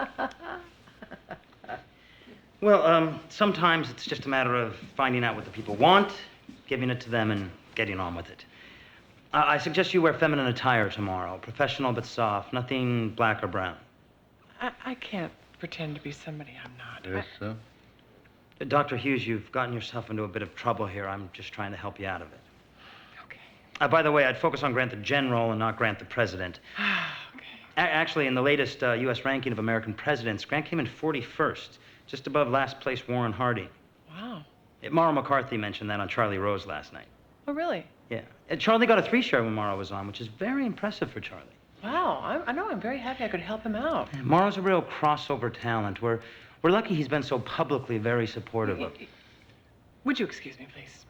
Well, sometimes it's just a matter of finding out what the people want, giving it to them, and getting on with it. I suggest you wear feminine attire tomorrow. Professional but soft. Nothing black or brown. I can't pretend to be somebody I'm not. Yes, sir? Dr. Hughes, you've gotten yourself into a bit of trouble here. I'm just trying to help you out of it. Okay. By the way, I'd focus on Grant the General and not Grant the President. Okay. Actually, in the latest U.S. ranking of American presidents, Grant came in 41st, just above last place Warren Harding. Wow. Morrow McCarthy mentioned that on Charlie Rose last night. Oh, really? Yeah. Charlie got a 3-share when Morrow was on, which is very impressive for Charlie. Wow. I know. I'm very happy I could help him out. Yeah, Morrow's a real crossover talent. We're lucky he's been so publicly very supportive of... Would you excuse me, please?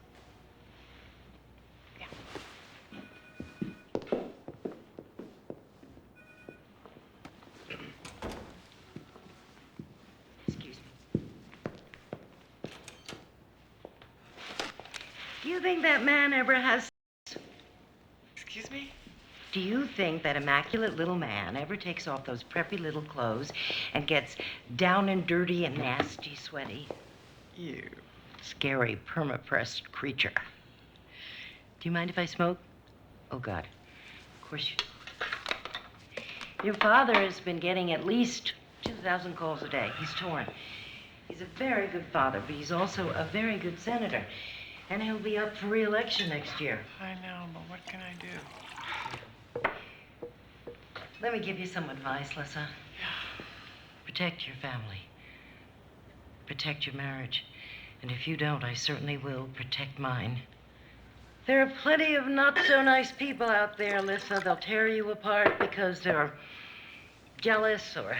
Do you think that man ever has... Excuse me? Do you think that immaculate little man ever takes off those preppy little clothes and gets down and dirty and nasty, sweaty? You. Scary, perma-pressed creature. Do you mind if I smoke? Oh, God. Of course you do. Your father has been getting at least 2,000 calls a day. He's torn. He's a very good father, but he's also a very good senator. And he'll be up for re-election next year. I know, but what can I do? Let me give you some advice, Lissa. Protect your family. Protect your marriage. And if you don't, I certainly will protect mine. There are plenty of not-so-nice people out there, Lissa. They'll tear you apart because they're jealous or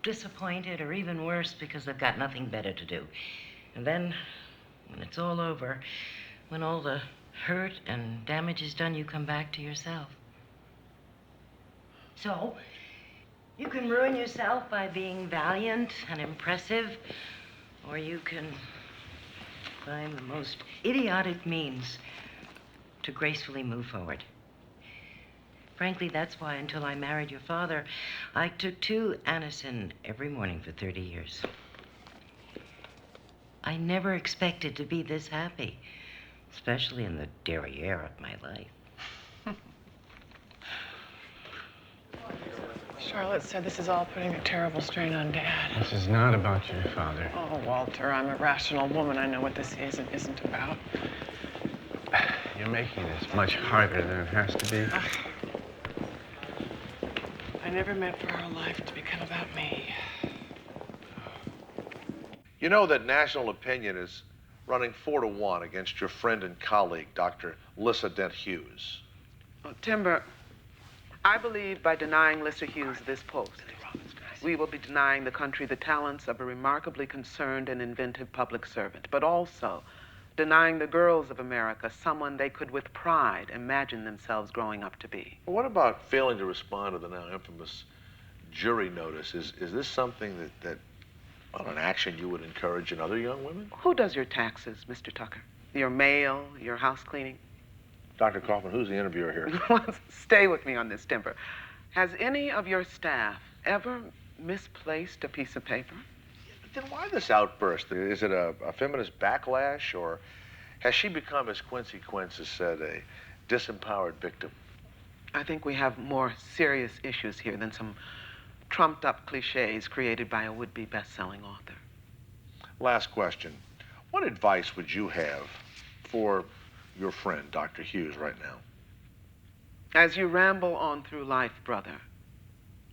disappointed, or even worse, because they've got nothing better to do. And then, when it's all over, when all the hurt and damage is done, you come back to yourself. So, you can ruin yourself by being valiant and impressive, or you can find the most idiotic means to gracefully move forward. Frankly, that's why until I married your father, I took 2 Anacin every morning for 30 years. I never expected to be this happy, especially in the derriere of my life. Charlotte said this is all putting a terrible strain on Dad. This is not about your father. Oh, Walter, I'm a rational woman. I know what this is and isn't about. You're making this much harder than it has to be. I never meant for our life to become about me. You know that national opinion is running 4-1 against your friend and colleague, Dr. Lissa Dent Hughes. Well, Timber, I believe by denying Lissa Hughes this post, we will be denying the country the talents of a remarkably concerned and inventive public servant, but also denying the girls of America someone they could with pride imagine themselves growing up to be. Well, what about failing to respond to the now infamous jury notice? Is this something that well, an action you would encourage in other young women? Who does your taxes, Mr. Tucker? Your mail, your house cleaning? Dr. Kaufman, who's the interviewer here? Stay with me on this, Timber. Has any of your staff ever misplaced a piece of paper? Then why this outburst? Is it a feminist backlash, or has she become, as Quincy Quince has said, a disempowered victim? I think we have more serious issues here than some trumped-up cliches created by a would-be best-selling author. Last question. What advice would you have for your friend, Dr. Hughes, right now? As you ramble on through life, brother,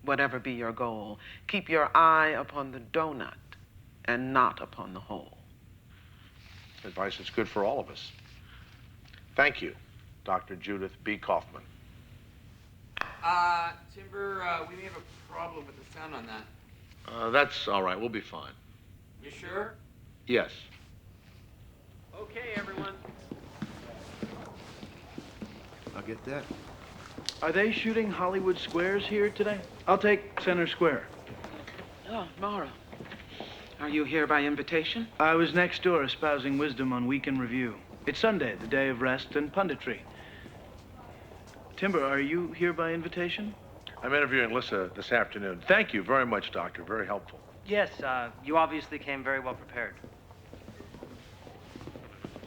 whatever be your goal, keep your eye upon the donut and not upon the hole. Advice that's good for all of us. Thank you, Dr. Judith B. Kaufman. Timber, we may have a problem with the sound on that. That's all right. We'll be fine. You sure? Yes. Okay, everyone. I'll get that. Are they shooting Hollywood Squares here today? I'll take Center Square. Oh, Mara. Are you here by invitation? I was next door espousing wisdom on Week in Review. It's Sunday, the day of rest and punditry. Timber, are you here by invitation? I'm interviewing Lissa this afternoon. Thank you very much, Doctor. Very helpful. Yes, you obviously came very well prepared.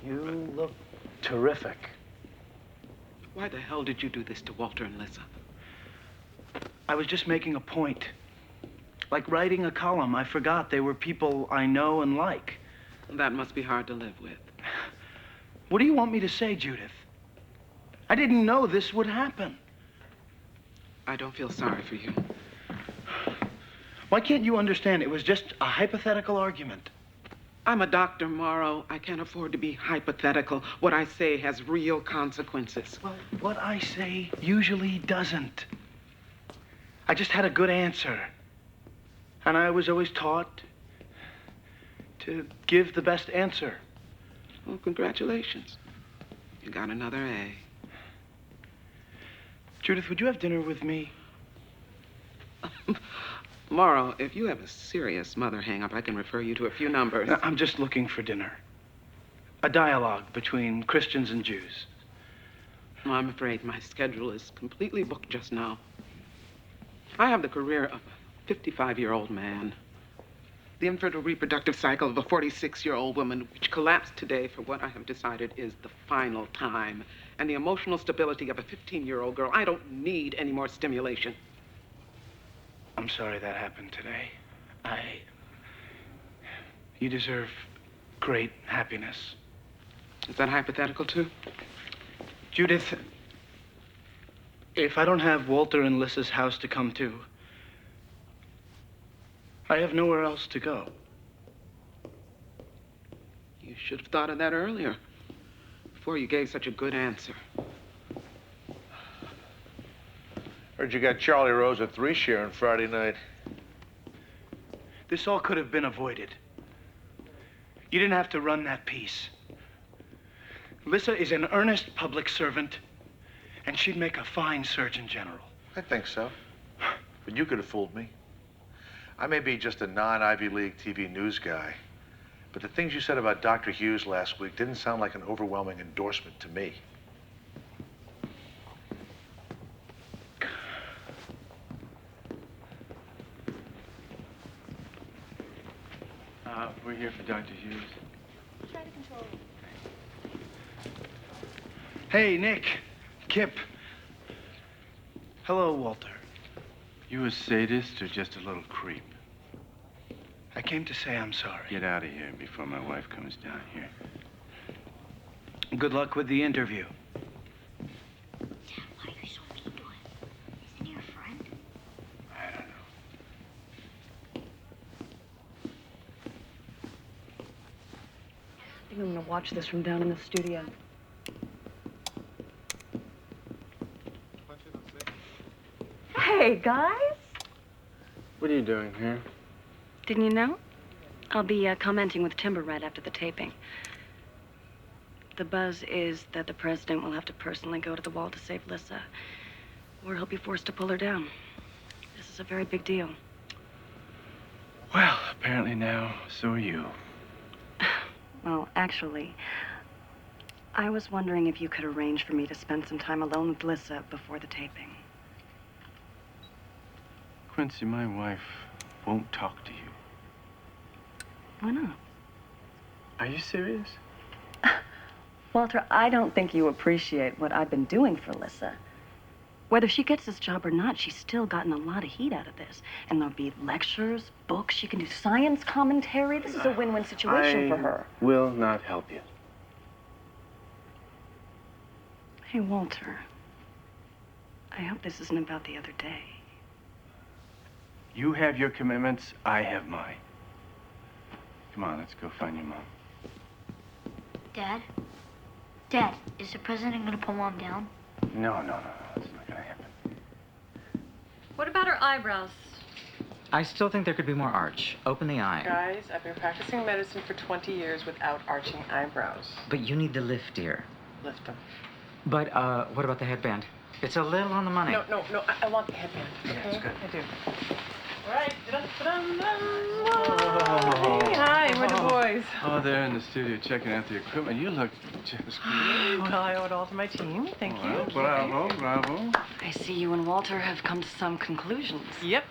You look terrific. Why the hell did you do this to Walter and Lissa? I was just making a point. Like writing a column, I forgot they were people I know and like. That must be hard to live with. What do you want me to say, Judith? I didn't know this would happen. I don't feel sorry for you. Why can't you understand? It was just a hypothetical argument. I'm a doctor, Morrow. I can't afford to be hypothetical. What I say has real consequences. Well, what I say usually doesn't. I just had a good answer. And I was always taught to give the best answer. Well, congratulations. You got another A. Judith, would you have dinner with me? Morrow, if you have a serious mother hang-up, I can refer you to a few numbers. No, I'm just looking for dinner. A dialogue between Christians and Jews. I'm afraid my schedule is completely booked just now. I have the career of a 55-year-old man, the infertile reproductive cycle of a 46-year-old woman, which collapsed today for what I have decided is the final time, and the emotional stability of a 15-year-old girl. I don't need any more stimulation. I'm sorry that happened today. You deserve great happiness. Is that hypothetical, too? Judith, if I don't have Walter and Lissa's house to come to, I have nowhere else to go. You should have thought of that earlier, before you gave such a good answer. Heard you got Charlie Rose at 3 sharing Friday night. This all could have been avoided. You didn't have to run that piece. Lissa is an earnest public servant, and she'd make a fine Surgeon General. I think so. But you could have fooled me. I may be just a non-Ivy League TV news guy, but the things you said about Dr. Hughes last week didn't sound like an overwhelming endorsement to me. We're here for Dr. Hughes. Try to control it. Hey, Nick. Kip. Hello, Walter. You a sadist or just a little creep? I came to say I'm sorry. Get out of here before my wife comes down here. Good luck with the interview. Why are you so mean to him? Isn't he your friend? I don't know. I think I'm gonna watch this from down in the studio. Hey, guys. What are you doing here? Didn't you know? I'll be commenting with Timber right after the taping. The buzz is that the president will have to personally go to the wall to save Lissa, or he'll be forced to pull her down. This is a very big deal. Well, apparently now, so are you. Well, actually, I was wondering if you could arrange for me to spend some time alone with Lissa before the taping. Quincy, my wife won't talk to you. Why not? Are you serious? Walter, I don't think you appreciate what I've been doing for Lissa. Whether she gets this job or not, she's still gotten a lot of heat out of this. And there'll be lectures, books, she can do science commentary. This is a win-win situation for her. Will not help you. Hey, Walter. I hope this isn't about the other day. You have your commitments, I have mine. Come on, let's go find your mom. Dad? Dad, is the president gonna pull Mom down? No, it's not gonna happen. What about her eyebrows? I still think there could be more arch. Open the eye. Guys, I've been practicing medicine for 20 years without arching eyebrows. But you need to lift, dear. Lift them. But, what about the headband? It's a little on the money. No, I want the headband. Yeah, Okay? it's good. I do. Right. Hey, hi, where are the boys? Oh, they're in the studio checking out the equipment. You look just great. Well, I owe it all to my team. Thank you. Well, bravo, bravo. I see you and Walter have come to some conclusions. Yep.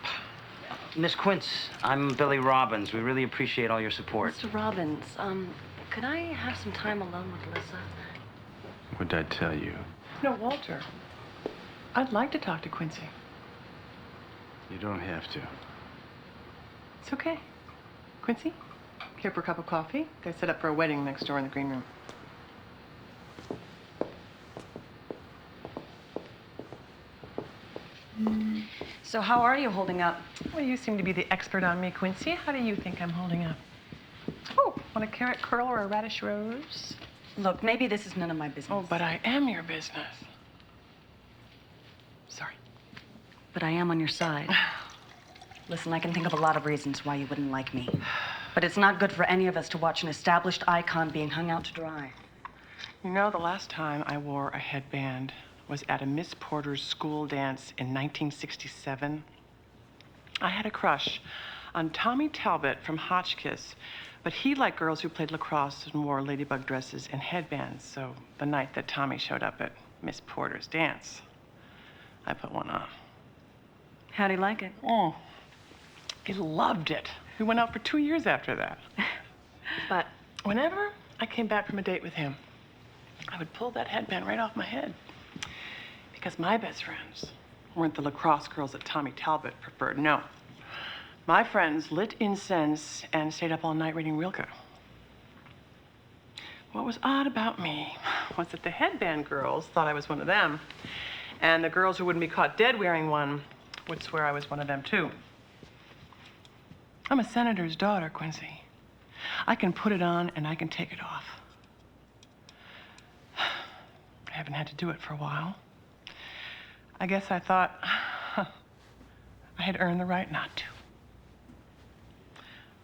Miss Quince, I'm Billy Robbins. We really appreciate all your support. Mr. Robbins, could I have some time alone with Lissa? What'd I tell you? No, Walter. I'd like to talk to Quincy. You don't have to. It's okay. Quincy, care for a cup of coffee? They're set up for a wedding next door in the green room. So how are you holding up? Well, you seem to be the expert on me, Quincy. How do you think I'm holding up? Oh, want a carrot curl or a radish rose? Look, maybe this is none of my business. Oh, but I am your business. Sorry. But I am on your side. Listen, I can think of a lot of reasons why you wouldn't like me. But it's not good for any of us to watch an established icon being hung out to dry. You know, the last time I wore a headband was at a Miss Porter's school dance in 1967. I had a crush on Tommy Talbot from Hotchkiss, but he liked girls who played lacrosse and wore ladybug dresses and headbands. So the night that Tommy showed up at Miss Porter's dance, I put one on. How'd he like it? Oh, he loved it. We went out for 2 years after that. But whenever I came back from a date with him, I would pull that headband right off my head. Because my best friends weren't the lacrosse girls that Tommy Talbot preferred, no. My friends lit incense and stayed up all night reading Rilke. What was odd about me was that the headband girls thought I was one of them, and the girls who wouldn't be caught dead wearing one would swear I was one of them, too. I'm a senator's daughter, Quincy. I can put it on and I can take it off. I haven't had to do it for a while. I guess I thought I had earned the right not to.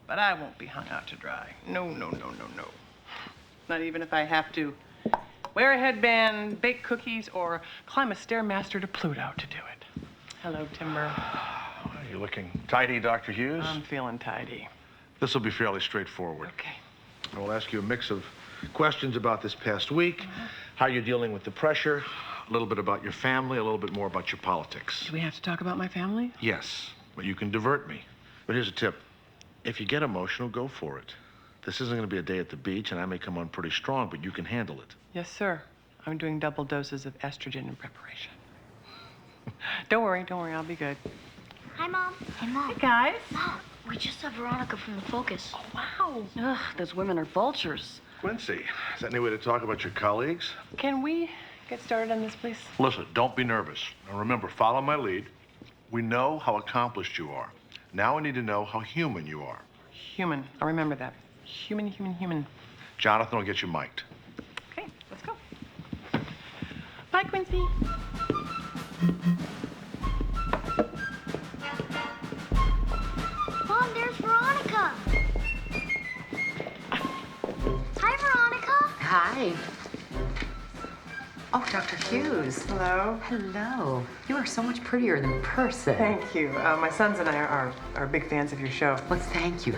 But I won't be hung out to dry. No, no, no, no, no. Not even if I have to wear a headband, bake cookies, or climb a Stairmaster to Pluto to do it. Hello, Timber. You're looking tidy, Dr. Hughes. I'm feeling tidy. This will be fairly straightforward. Okay. I will ask you a mix of questions about this past week, how you're dealing with the pressure, a little bit about your family, a little bit more about your politics. Do we have to talk about my family? Yes, but you can divert me. But here's a tip. If you get emotional, go for it. This isn't going to be a day at the beach, and I may come on pretty strong, but you can handle it. Yes, sir. I'm doing double doses of estrogen in preparation. Don't worry, I'll be good. Hi, Mom. Hey, Mom. Hey, guys. Mom, we just saw Veronica from the Focus. Oh, wow. Ugh, those women are vultures. Quincy, is that any way to talk about your colleagues? Can we get started on this, please? Listen, don't be nervous. And remember, follow my lead. We know how accomplished you are. Now we need to know how human you are. Human. I'll remember that. Human, human, human. Jonathan will get you mic'd. Okay, let's go. Bye, Quincy. Mom, there's Veronica. Hi, Veronica. Hi. Oh, Dr. Hughes. Hello. Hello. You are so much prettier than person. Thank you. My sons and I are big fans of your show. Well, thank you.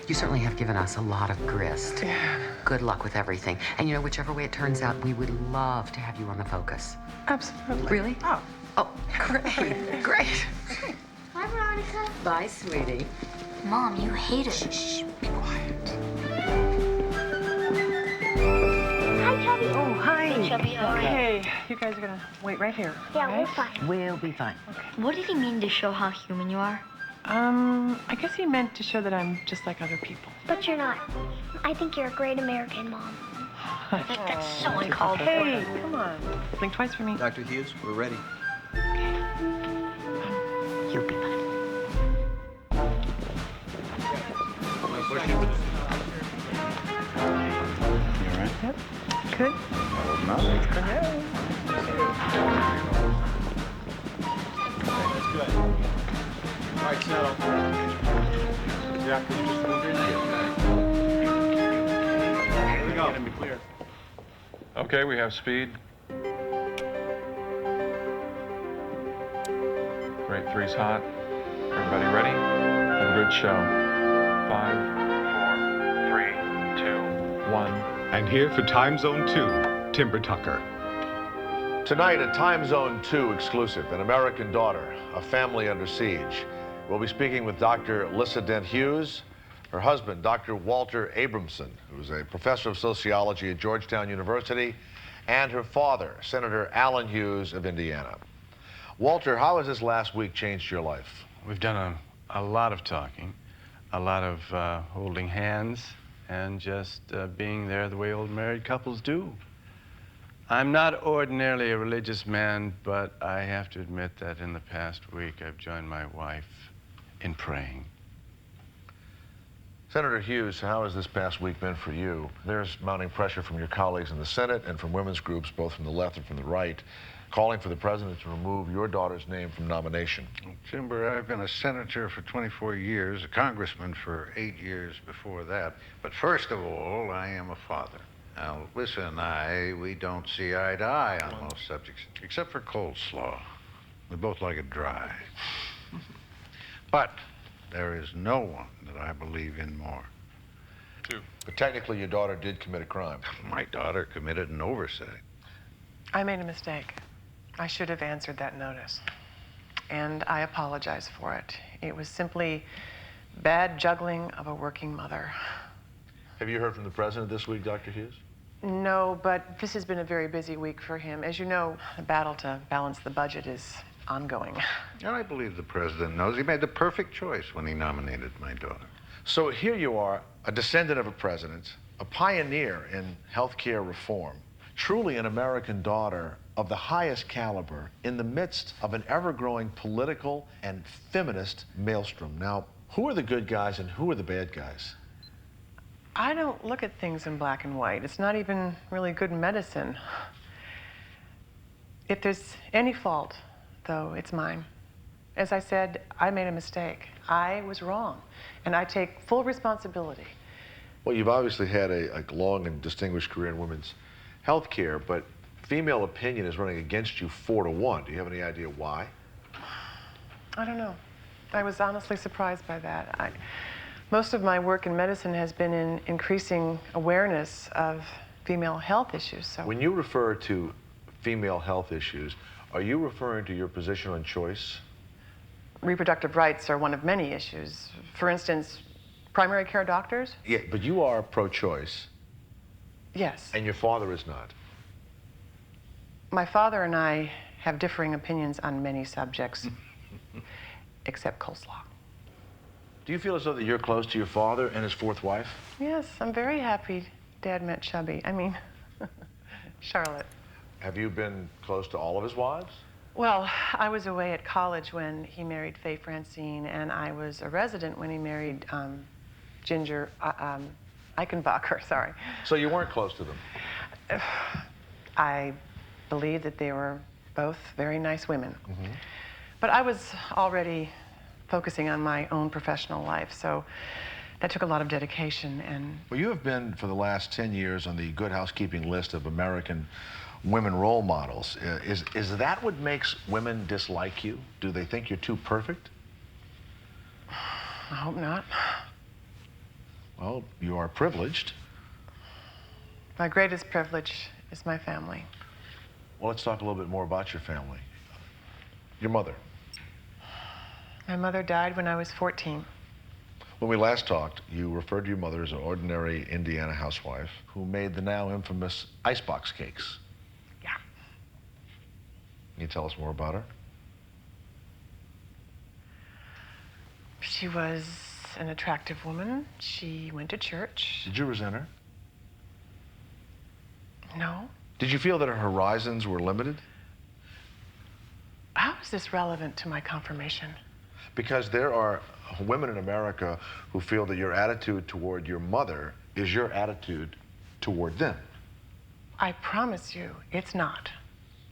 You certainly have given us a lot of grist. Yeah. Good luck with everything. And you know, whichever way it turns out, we would love to have you on the Focus. Absolutely. Really? Oh. Oh, great. Great. Hi, Veronica. Bye, sweetie. Mom, you hate her. Shh, be quiet. Hi, Chubby. Oh, hi. Chubby, Okay, you guys are gonna wait right here. Yeah, okay? we're fine. We'll be fine. What did he mean to show how human you are? I guess he meant to show that I'm just like other people. But you're not. I think you're a great American, Mom. That's so uncalled for. Hey, come on. Blink twice for me. Dr. Hughes, we're ready. You'll be fine. You all right? Yep. Good. No. That's good. All right, settle. Jack, can you just move in here? Here we go. Get him be clear. Okay, we have speed. Grade 3's hot. Everybody ready? Good show. 5, 4, 3, 2, 1. And here for Time Zone 2, Timber Tucker. Tonight, a Time Zone 2 exclusive, An American Daughter, A Family Under Siege. We'll be speaking with Dr. Lissa Dent Hughes, her husband, Dr. Walter Abramson, who's a professor of sociology at Georgetown University, and her father, Senator Alan Hughes of Indiana. Walter, how has this last week changed your life? We've done a lot of talking, a lot of holding hands, and just being there the way old married couples do. I'm not ordinarily a religious man, but I have to admit that in the past week I've joined my wife in praying. Senator Hughes, how has this past week been for you? There's mounting pressure from your colleagues in the Senate and from women's groups, both from the left and from the right, calling for the president to remove your daughter's name from nomination. Timber, I've been a senator for 24 years, a congressman for 8 years before that. But first of all, I am a father. Now, Lissa and I, we don't see eye to eye on most subjects, except for coleslaw. We both like it dry. But there is no one that I believe in more. But technically, your daughter did commit a crime. My daughter committed an oversight. I made a mistake. I should have answered that notice. And I apologize for it. It was simply bad juggling of a working mother. Have you heard from the president this week, Dr. Hughes? No, but this has been a very busy week for him. As you know, the battle to balance the budget is ongoing. And I believe the president knows he made the perfect choice when he nominated my daughter. So here you are, a descendant of a president, a pioneer in healthcare reform, truly an American daughter of the highest caliber in the midst of an ever-growing political and feminist maelstrom. Now, who are the good guys and who are the bad guys? I don't look at things in black and white. It's not even really good medicine. If there's any fault, though, it's mine. As I said, I made a mistake. I was wrong, and I take full responsibility. Well, you've obviously had a long and distinguished career in women's health care, but female opinion is running against you 4-1. Do you have any idea why? I don't know. I was honestly surprised by that. Most of my work in medicine has been in increasing awareness of female health issues. So when you refer to female health issues, are you referring to your position on choice? Reproductive rights are one of many issues. For instance, primary care doctors? Yeah, but you are pro-choice. Yes. And your father is not. My father and I have differing opinions on many subjects, except coleslaw. Do you feel as though that you're close to your father and his fourth wife? Yes, I'm very happy Dad met Chubby. I mean, Charlotte. Have you been close to all of his wives? Well, I was away at college when he married Faye Francine, and I was a resident when he married Ginger Eichenbacher, sorry. So you weren't close to them? I believe that they were both very nice women. Mm-hmm. But I was already focusing on my own professional life, so that took a lot of dedication. And well, you have been for the last 10 years on the Good Housekeeping list of American women role models. Is that what makes women dislike you? Do they think you're too perfect? I hope not. Well, you are privileged. My greatest privilege is my family. Well, let's talk a little bit more about your family. Your mother. My mother died when I was 14. When we last talked, you referred to your mother as an ordinary Indiana housewife who made the now infamous icebox cakes. Yeah. Can you tell us more about her? She was an attractive woman. She went to church. Did you resent her? No. Did you feel that her horizons were limited? How is this relevant to my confirmation? Because there are women in America who feel that your attitude toward your mother is your attitude toward them. I promise you, it's not.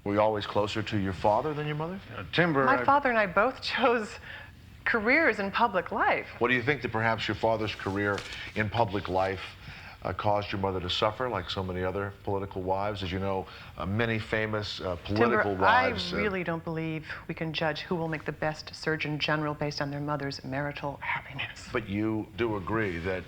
Were you always closer to your father than your mother? Timber, my father and I both chose careers in public life. What do you think that perhaps your father's career in public life caused your mother to suffer like so many other political wives? As you know, many famous political Timber, wives... I really don't believe we can judge who will make the best Surgeon General based on their mother's marital happiness. But you do agree that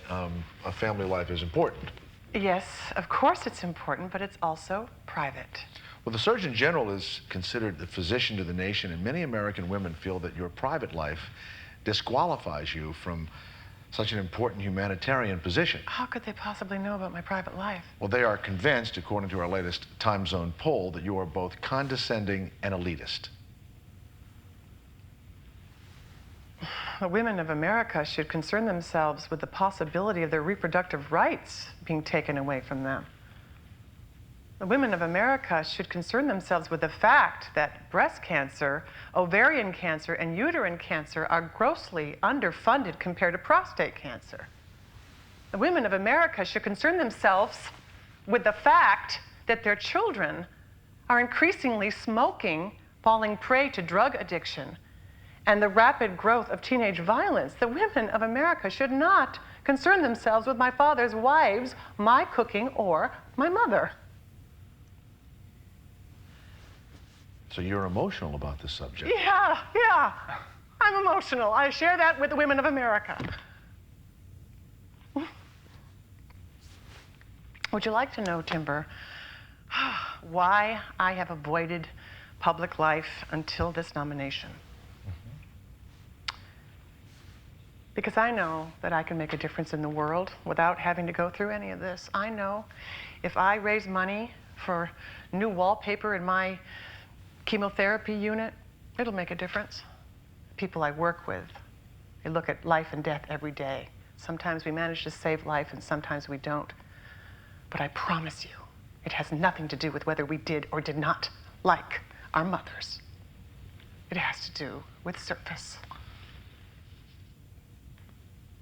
a family life is important. Yes, of course it's important, but it's also private. Well, the Surgeon General is considered the physician to the nation, and many American women feel that your private life disqualifies you from such an important humanitarian position. How could they possibly know about my private life? Well, they are convinced, according to our latest time zone poll, that you are both condescending and elitist. The women of America should concern themselves with the possibility of their reproductive rights being taken away from them. The women of America should concern themselves with the fact that breast cancer, ovarian cancer, and uterine cancer are grossly underfunded compared to prostate cancer. The women of America should concern themselves with the fact that their children are increasingly smoking, falling prey to drug addiction, and the rapid growth of teenage violence. The women of America should not concern themselves with my father's wives, my cooking, or my mother. So you're emotional about this subject. Yeah. I'm emotional. I share that with the women of America. Would you like to know, Timber, why I have avoided public life until this nomination? Because I know that I can make a difference in the world without having to go through any of this. I know if I raise money for new wallpaper in my chemotherapy unit, it'll make a difference. People I work with, they look at life and death every day. Sometimes we manage to save life and sometimes we don't. But I promise you, it has nothing to do with whether we did or did not like our mothers. It has to do with service.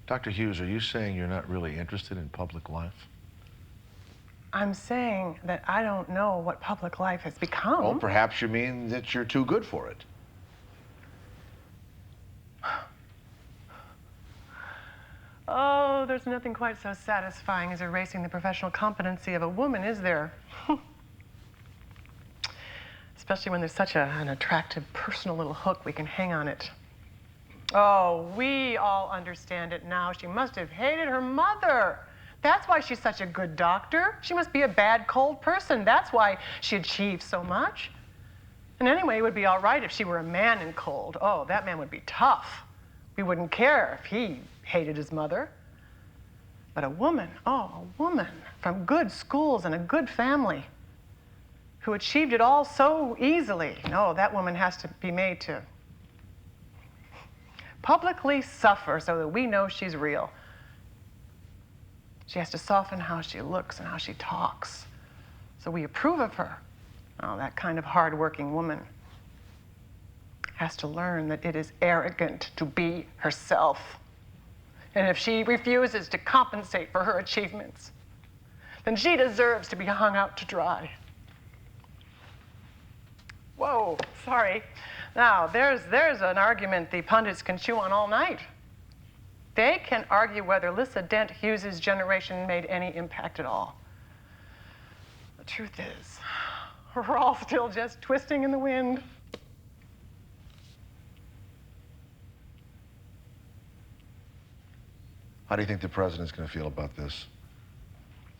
Dr. Hughes, are you saying you're not really interested in public life? I'm saying that I don't know what public life has become. Well, perhaps you mean that you're too good for it. Oh, there's nothing quite so satisfying as erasing the professional competency of a woman, is there? Especially when there's such an attractive personal little hook we can hang on it. Oh, we all understand it now. She must have hated her mother. That's why she's such a good doctor. She must be a bad, cold person. That's why she achieved so much. And anyway, it would be all right if she were a man and cold. Oh, that man would be tough. We wouldn't care if he hated his mother. But a woman from good schools and a good family who achieved it all so easily. No, that woman has to be made to publicly suffer so that we know she's real. She has to soften how she looks and how she talks, so we approve of her. Oh, that kind of hard-working woman has to learn that it is arrogant to be herself. And if she refuses to compensate for her achievements, then she deserves to be hung out to dry. Whoa, sorry. Now, there's an argument the pundits can chew on all night. They can argue whether Lissa Dent Hughes' generation made any impact at all. The truth is, we're all still just twisting in the wind. How do you think the president's going to feel about this?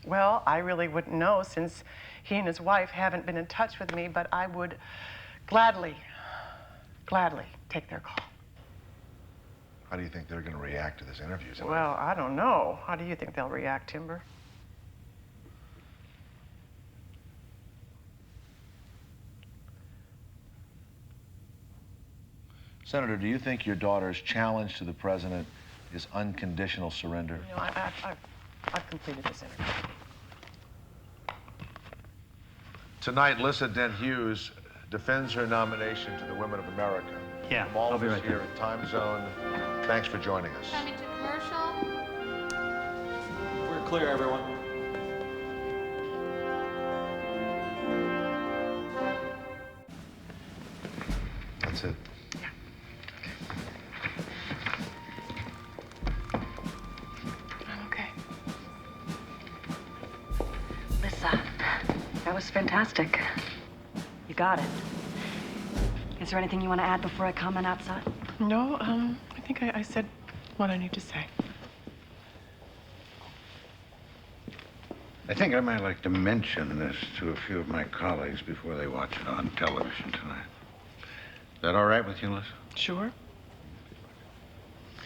Well, I really wouldn't know since he and his wife haven't been in touch with me, but I would gladly take their call. How do you think they're going to react to this interview tonight? Well, I don't know. How do you think they'll react, Timber? Senator, do you think your daughter's challenge to the president is unconditional surrender? You know, I've completed this interview. Tonight, Lissa Dent Hughes defends her nomination to the Women of America. Yeah, From all I'll of be us right here there. at Time Zone, thanks for joining us. Coming to commercial. We're clear, everyone. That's it. I'm okay. was fantastic. You got it. Is there anything you want to add before I comment outside? No, I think I said what I need to say. I think I might like to mention this to a few of my colleagues before they watch it on television tonight. Is that all right with you, Liz? Sure.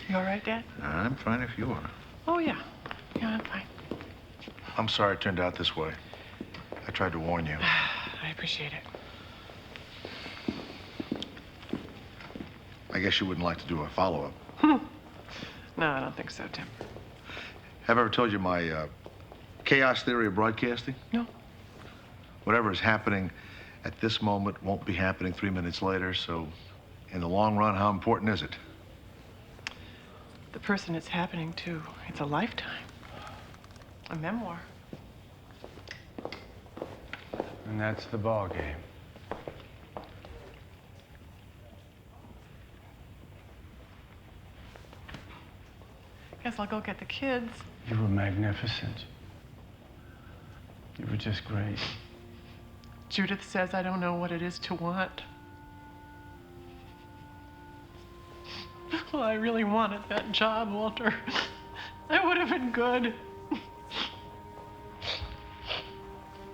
You all right, Dad? I'm fine if you are. Oh, yeah. Yeah, I'm fine. I'm sorry it turned out this way. I tried to warn you. I appreciate it. I guess you wouldn't like to do a follow-up. No, I don't think so, Tim. Have I ever told you my chaos theory of broadcasting? No. Whatever is happening at this moment won't be happening 3 minutes later, so in the long run, how important is it? The person it's happening to, it's a lifetime. A memoir. And that's the ball game. Guess I'll go get the kids. You were magnificent. You were just great. Judith says I don't know what it is to want. Well, I really wanted that job, Walter. That would have been good.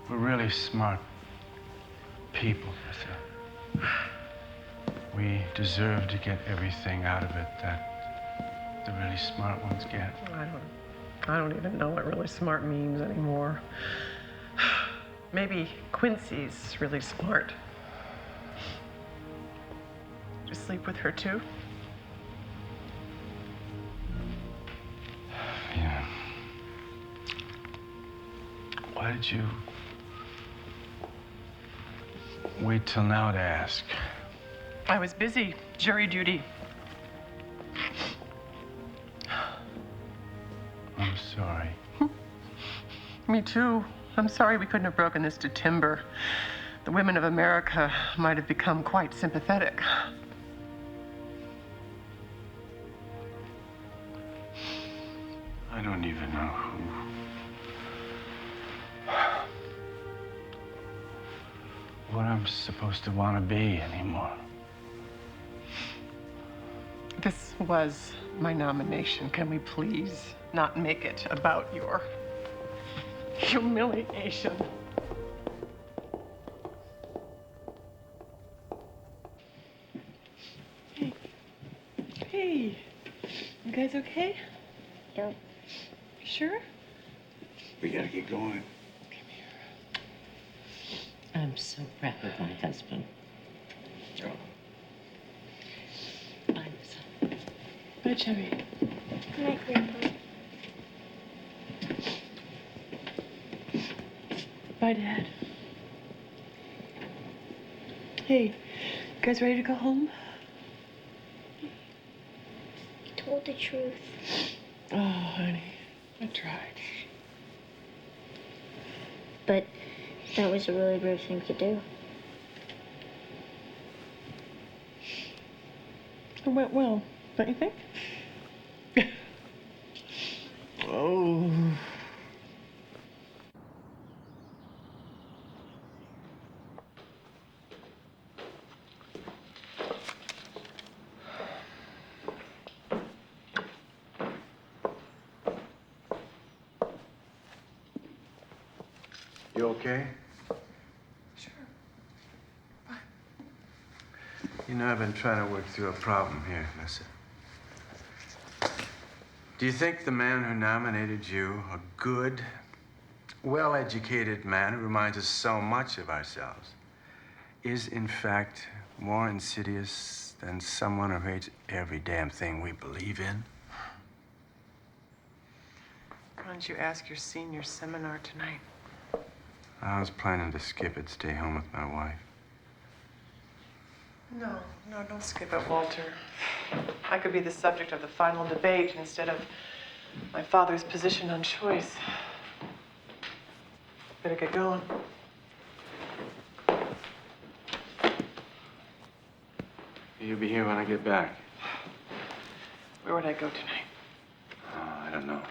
We're really smart people, Lisa. We deserve to get everything out of it that the really smart ones get. I don't even know what really smart means anymore. Maybe Quincy's really smart. You sleep with her too? Yeah. Why did you wait till now to ask? I was busy. Jury duty. I'm sorry. Me too. I'm sorry we couldn't have broken this to timber. The women of America might have become quite sympathetic. I don't even know what I'm supposed to want to be anymore. This was my nomination. Can we please not make it about your humiliation? Hey, you guys okay? Yep. Sure? We gotta get going. I'm so proud of my husband. Bye, Lisa. Bye, Chubby. Good night, Grandpa. Bye, Dad. Hey, you guys ready to go home? You told the truth. Oh, honey, I tried. But that was a really brave thing to do. It went well, don't you think? Oh. You okay? Sure. You know, I've been trying to work through a problem here, Lisa. Do you think the man who nominated you, a good, well-educated man who reminds us so much of ourselves, is in fact more insidious than someone who hates every damn thing we believe in? Why don't you ask your senior seminar tonight? I was planning to skip it, stay home with my wife. No, don't skip it, Walter. I could be the subject of the final debate instead of my father's position on choice. Better get going. You'll be here when I get back. Where would I go tonight? Oh, I don't know.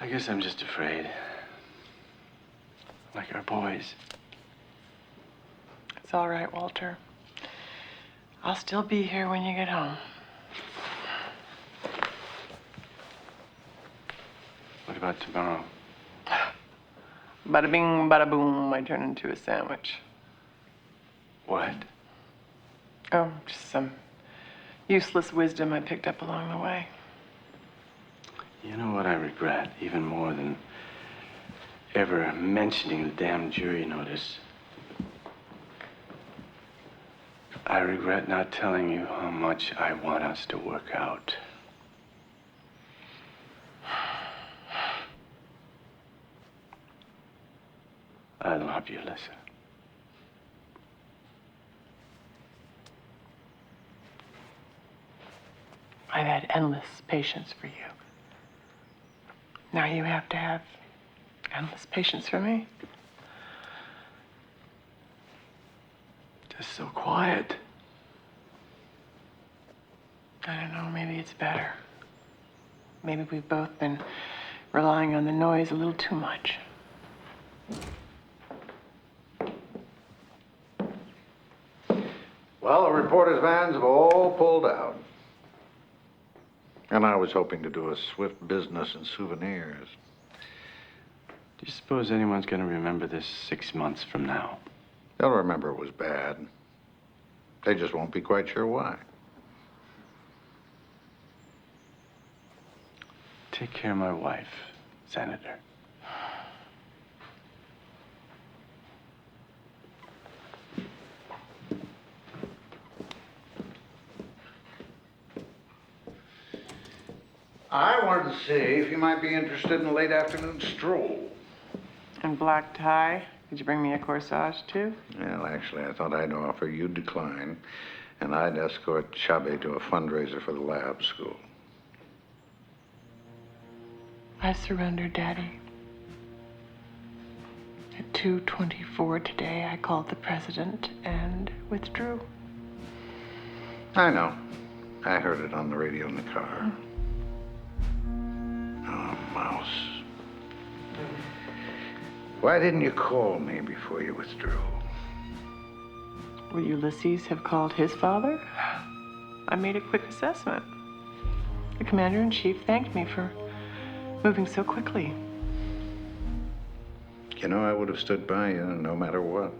I guess I'm just afraid. like our boys. It's all right, Walter. I'll still be here when you get home. What about tomorrow? Bada bing, bada boom, I turn into a sandwich. What? Oh, just some useless wisdom I picked up along the way. You know what I regret even more than ever mentioning the damn jury notice? I regret not telling you how much I want us to work out. I love you, Lissa. I've had endless patience for you. Now you have to have endless patience for me. Just so quiet. I don't know, maybe it's better. Maybe we've both been relying on the noise a little too much. Well, the reporters' vans have all pulled out. And I was hoping to do a swift business in souvenirs. Do you suppose anyone's gonna remember this 6 months from now? They'll remember it was bad. They just won't be quite sure why. Take care of my wife, Senator. I wanted to see if you might be interested in a late afternoon stroll. And black tie? Did you bring me a corsage, too? Well, actually, I thought I'd offer you decline, and I'd escort Chubby to a fundraiser for the lab school. I surrendered, Daddy. At 2:24 today, I called the president and withdrew. I know. I heard it on the radio in the car. Oh, mouse. Why didn't you call me before you withdrew? Would Ulysses have called his father? I made a quick assessment. The commander-in-chief thanked me for moving so quickly. You know, I would have stood by you no matter what.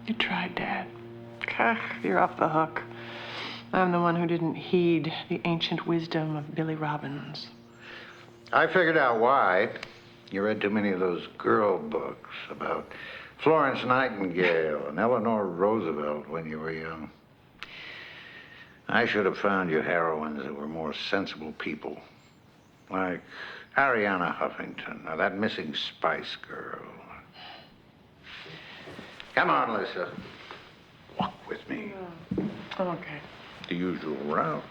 You tried, Dad. You're off the hook. I'm the one who didn't heed the ancient wisdom of Billy Robbins. I figured out why. You read too many of those girl books about Florence Nightingale and Eleanor Roosevelt when you were young. I should have found you heroines that were more sensible people. Like Ariana Huffington, or that missing Spice Girl. Come on, Lisa. Walk with me. Okay. The usual route.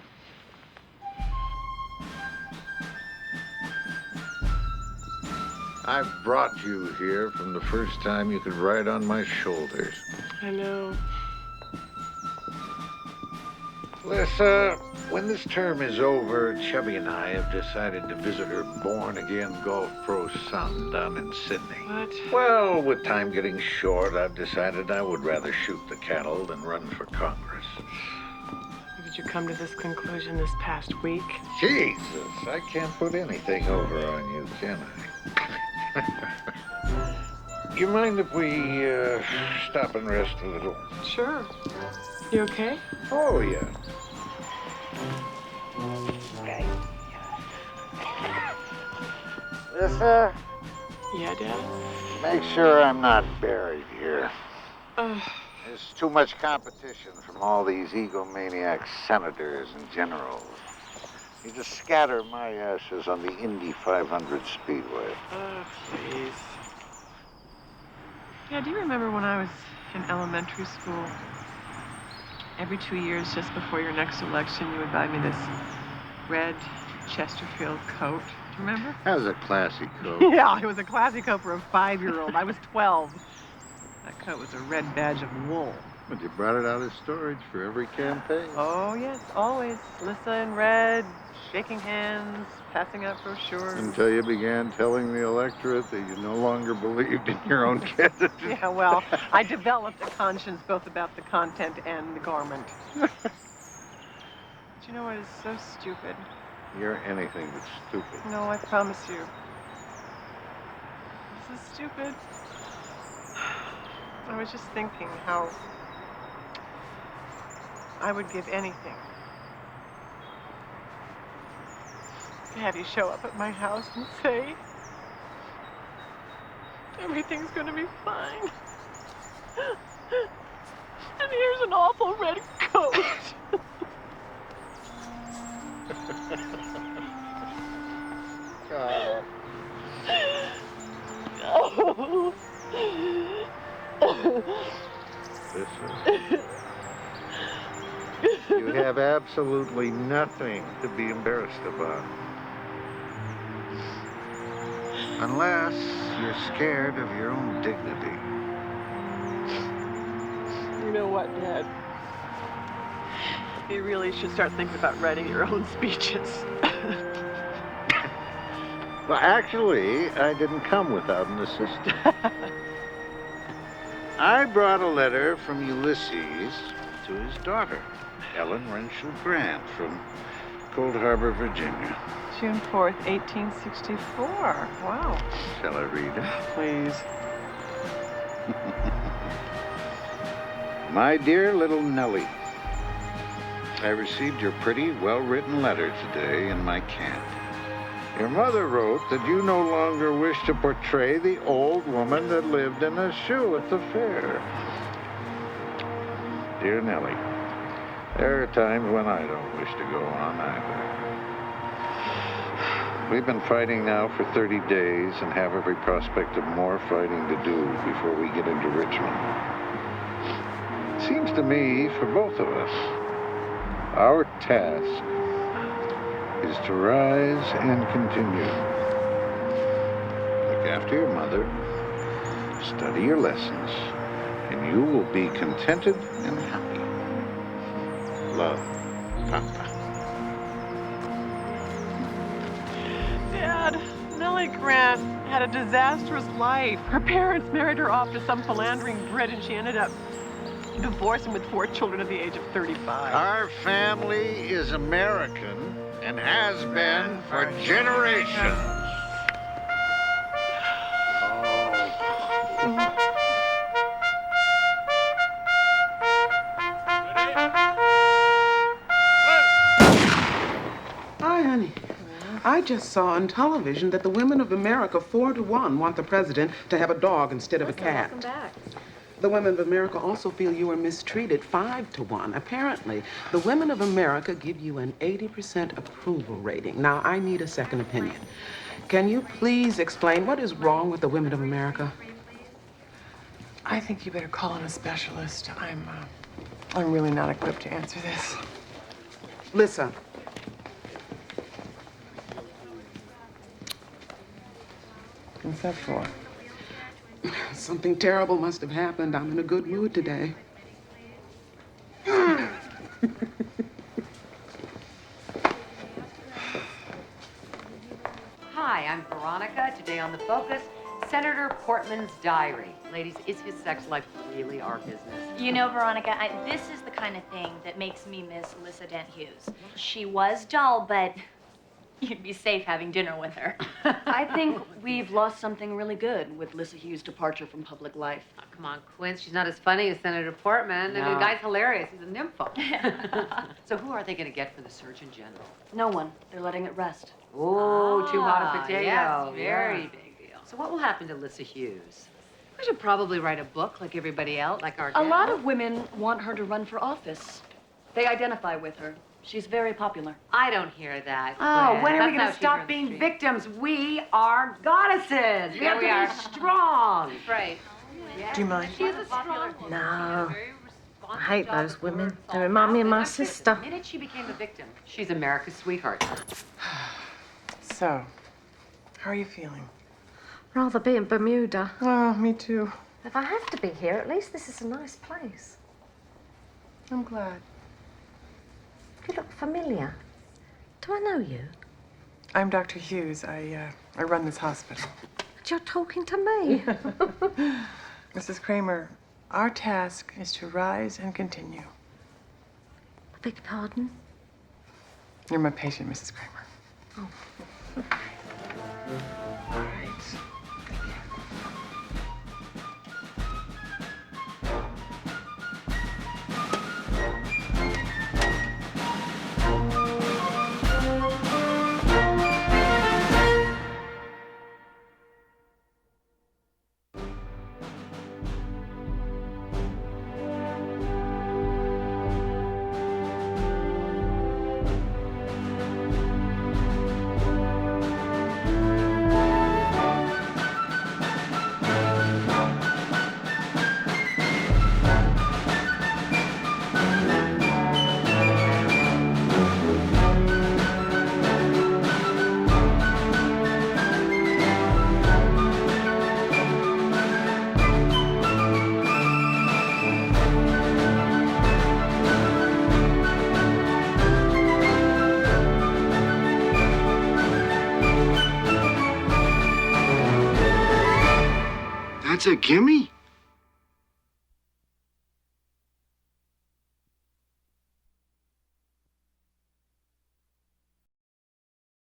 I brought you here from the first time you could ride on my shoulders. I know. Lisa, when this term is over, Chubby and I have decided to visit her born-again golf pro son down in Sydney. What? Well, with time getting short, I've decided I would rather shoot the cattle than run for Congress. Did you come to this conclusion this past week? Jesus, I can't put anything over on you, can I? You mind if we stop and rest a little? Sure. You okay? Oh, yeah. Lisa? Yeah, Dad? Make sure I'm not buried here. There's too much competition from all these egomaniac senators and generals. You just scatter my ashes on the Indy 500 Speedway. Oh, please. Yeah, do you remember when I was in elementary school? Every 2 years, just before your next election, you would buy me this red Chesterfield coat. Do you remember? That was a classy coat. Yeah, it was a classy coat for a 5-year-old. I was 12. That coat was a red badge of wool. But you brought it out of storage for every campaign. Oh, yes, always. Lissa in red, shaking hands, passing out brochures. Until you began telling the electorate that you no longer believed in your own candidate. Yeah, well, I developed a conscience both about the content and the garment. But you know what is so stupid? You're anything but stupid. No, I promise you. This is stupid. I was just thinking how I would give anything to have you show up at my house and say, everything's gonna be fine. And here's an awful red coat. Oh. Oh. Listen. You have absolutely nothing to be embarrassed about. Unless you're scared of your own dignity. You know what, Dad? You really should start thinking about writing your own speeches. Well, actually, I didn't come without an assistant. I brought a letter from Ulysses to his daughter, Ellen Renshaw Grant, from Cold Harbor, Virginia. June 4th, 1864. Wow. Shall I read it? Please. My dear little Nellie, I received your pretty, well-written letter today in my camp. Your mother wrote that you no longer wish to portray the old woman that lived in a shoe at the fair. Dear Nellie, there are times when I don't wish to go on either. We've been fighting now for 30 days and have every prospect of more fighting to do before we get into Richmond. It seems to me, for both of us, our task is to rise and continue. Look after your mother, study your lessons, and you will be contented and happy. Love, Papa. Dad, Nellie Grant had a disastrous life. Her parents married her off to some philandering Brit, and she ended up divorcing with 4 children at the age of 35. Our family is American and has been for generations. Hi, honey. I just saw on television that the women of America 4-to-1 want the president to have a dog instead of a cat. Welcome back. The women of America also feel you were mistreated 5-to-1. Apparently, the women of America give you an 80% approval rating. Now, I need a second opinion. Can you please explain what is wrong with the women of America? I think you better call in a specialist. I'm really not equipped to answer this. Lissa. What's that for? Something terrible must have happened. I'm in a good mood today. Hi, I'm Veronica. Today on The Focus, Senator Portman's diary. Ladies, is his sex life really our business? You know, Veronica, this is the kind of thing that makes me miss Lissa Dent Hughes. She was dull, but you'd be safe having dinner with her. I think we've lost something really good with Lissa Hughes' departure from public life. Oh, come on, Quince. She's not as funny as Senator Portman. I mean, the guy's hilarious. He's a nympho. So who are they going to get for the Surgeon General? No one. They're letting it rest. Oh, too hot a potato. yes, Very big deal. So what will happen to Lissa Hughes? We should probably write a book like everybody else, like our A lot of women want her to run for office. They identify with her. She's very popular. I don't hear that. Oh, Quinn. when are we That's gonna how she's stop run the being street. victims? We are goddesses. We Yeah, have we to are. be strong. Right. Do you mind? She's a strong woman. No. I hate those women. They remind me of my sister. The minute she became a victim, she's America's sweetheart. So, how are you feeling? Rather be in Bermuda. Oh, me too. If I have to be here, at least this is a nice place. I'm glad. You look familiar. Do I know you? I'm Dr. Hughes. I run this hospital. But you're talking to me. Mrs. Kramer, our task is to rise and continue. I beg your pardon? You're my patient, Mrs. Kramer. Oh. All right. That's a gimme?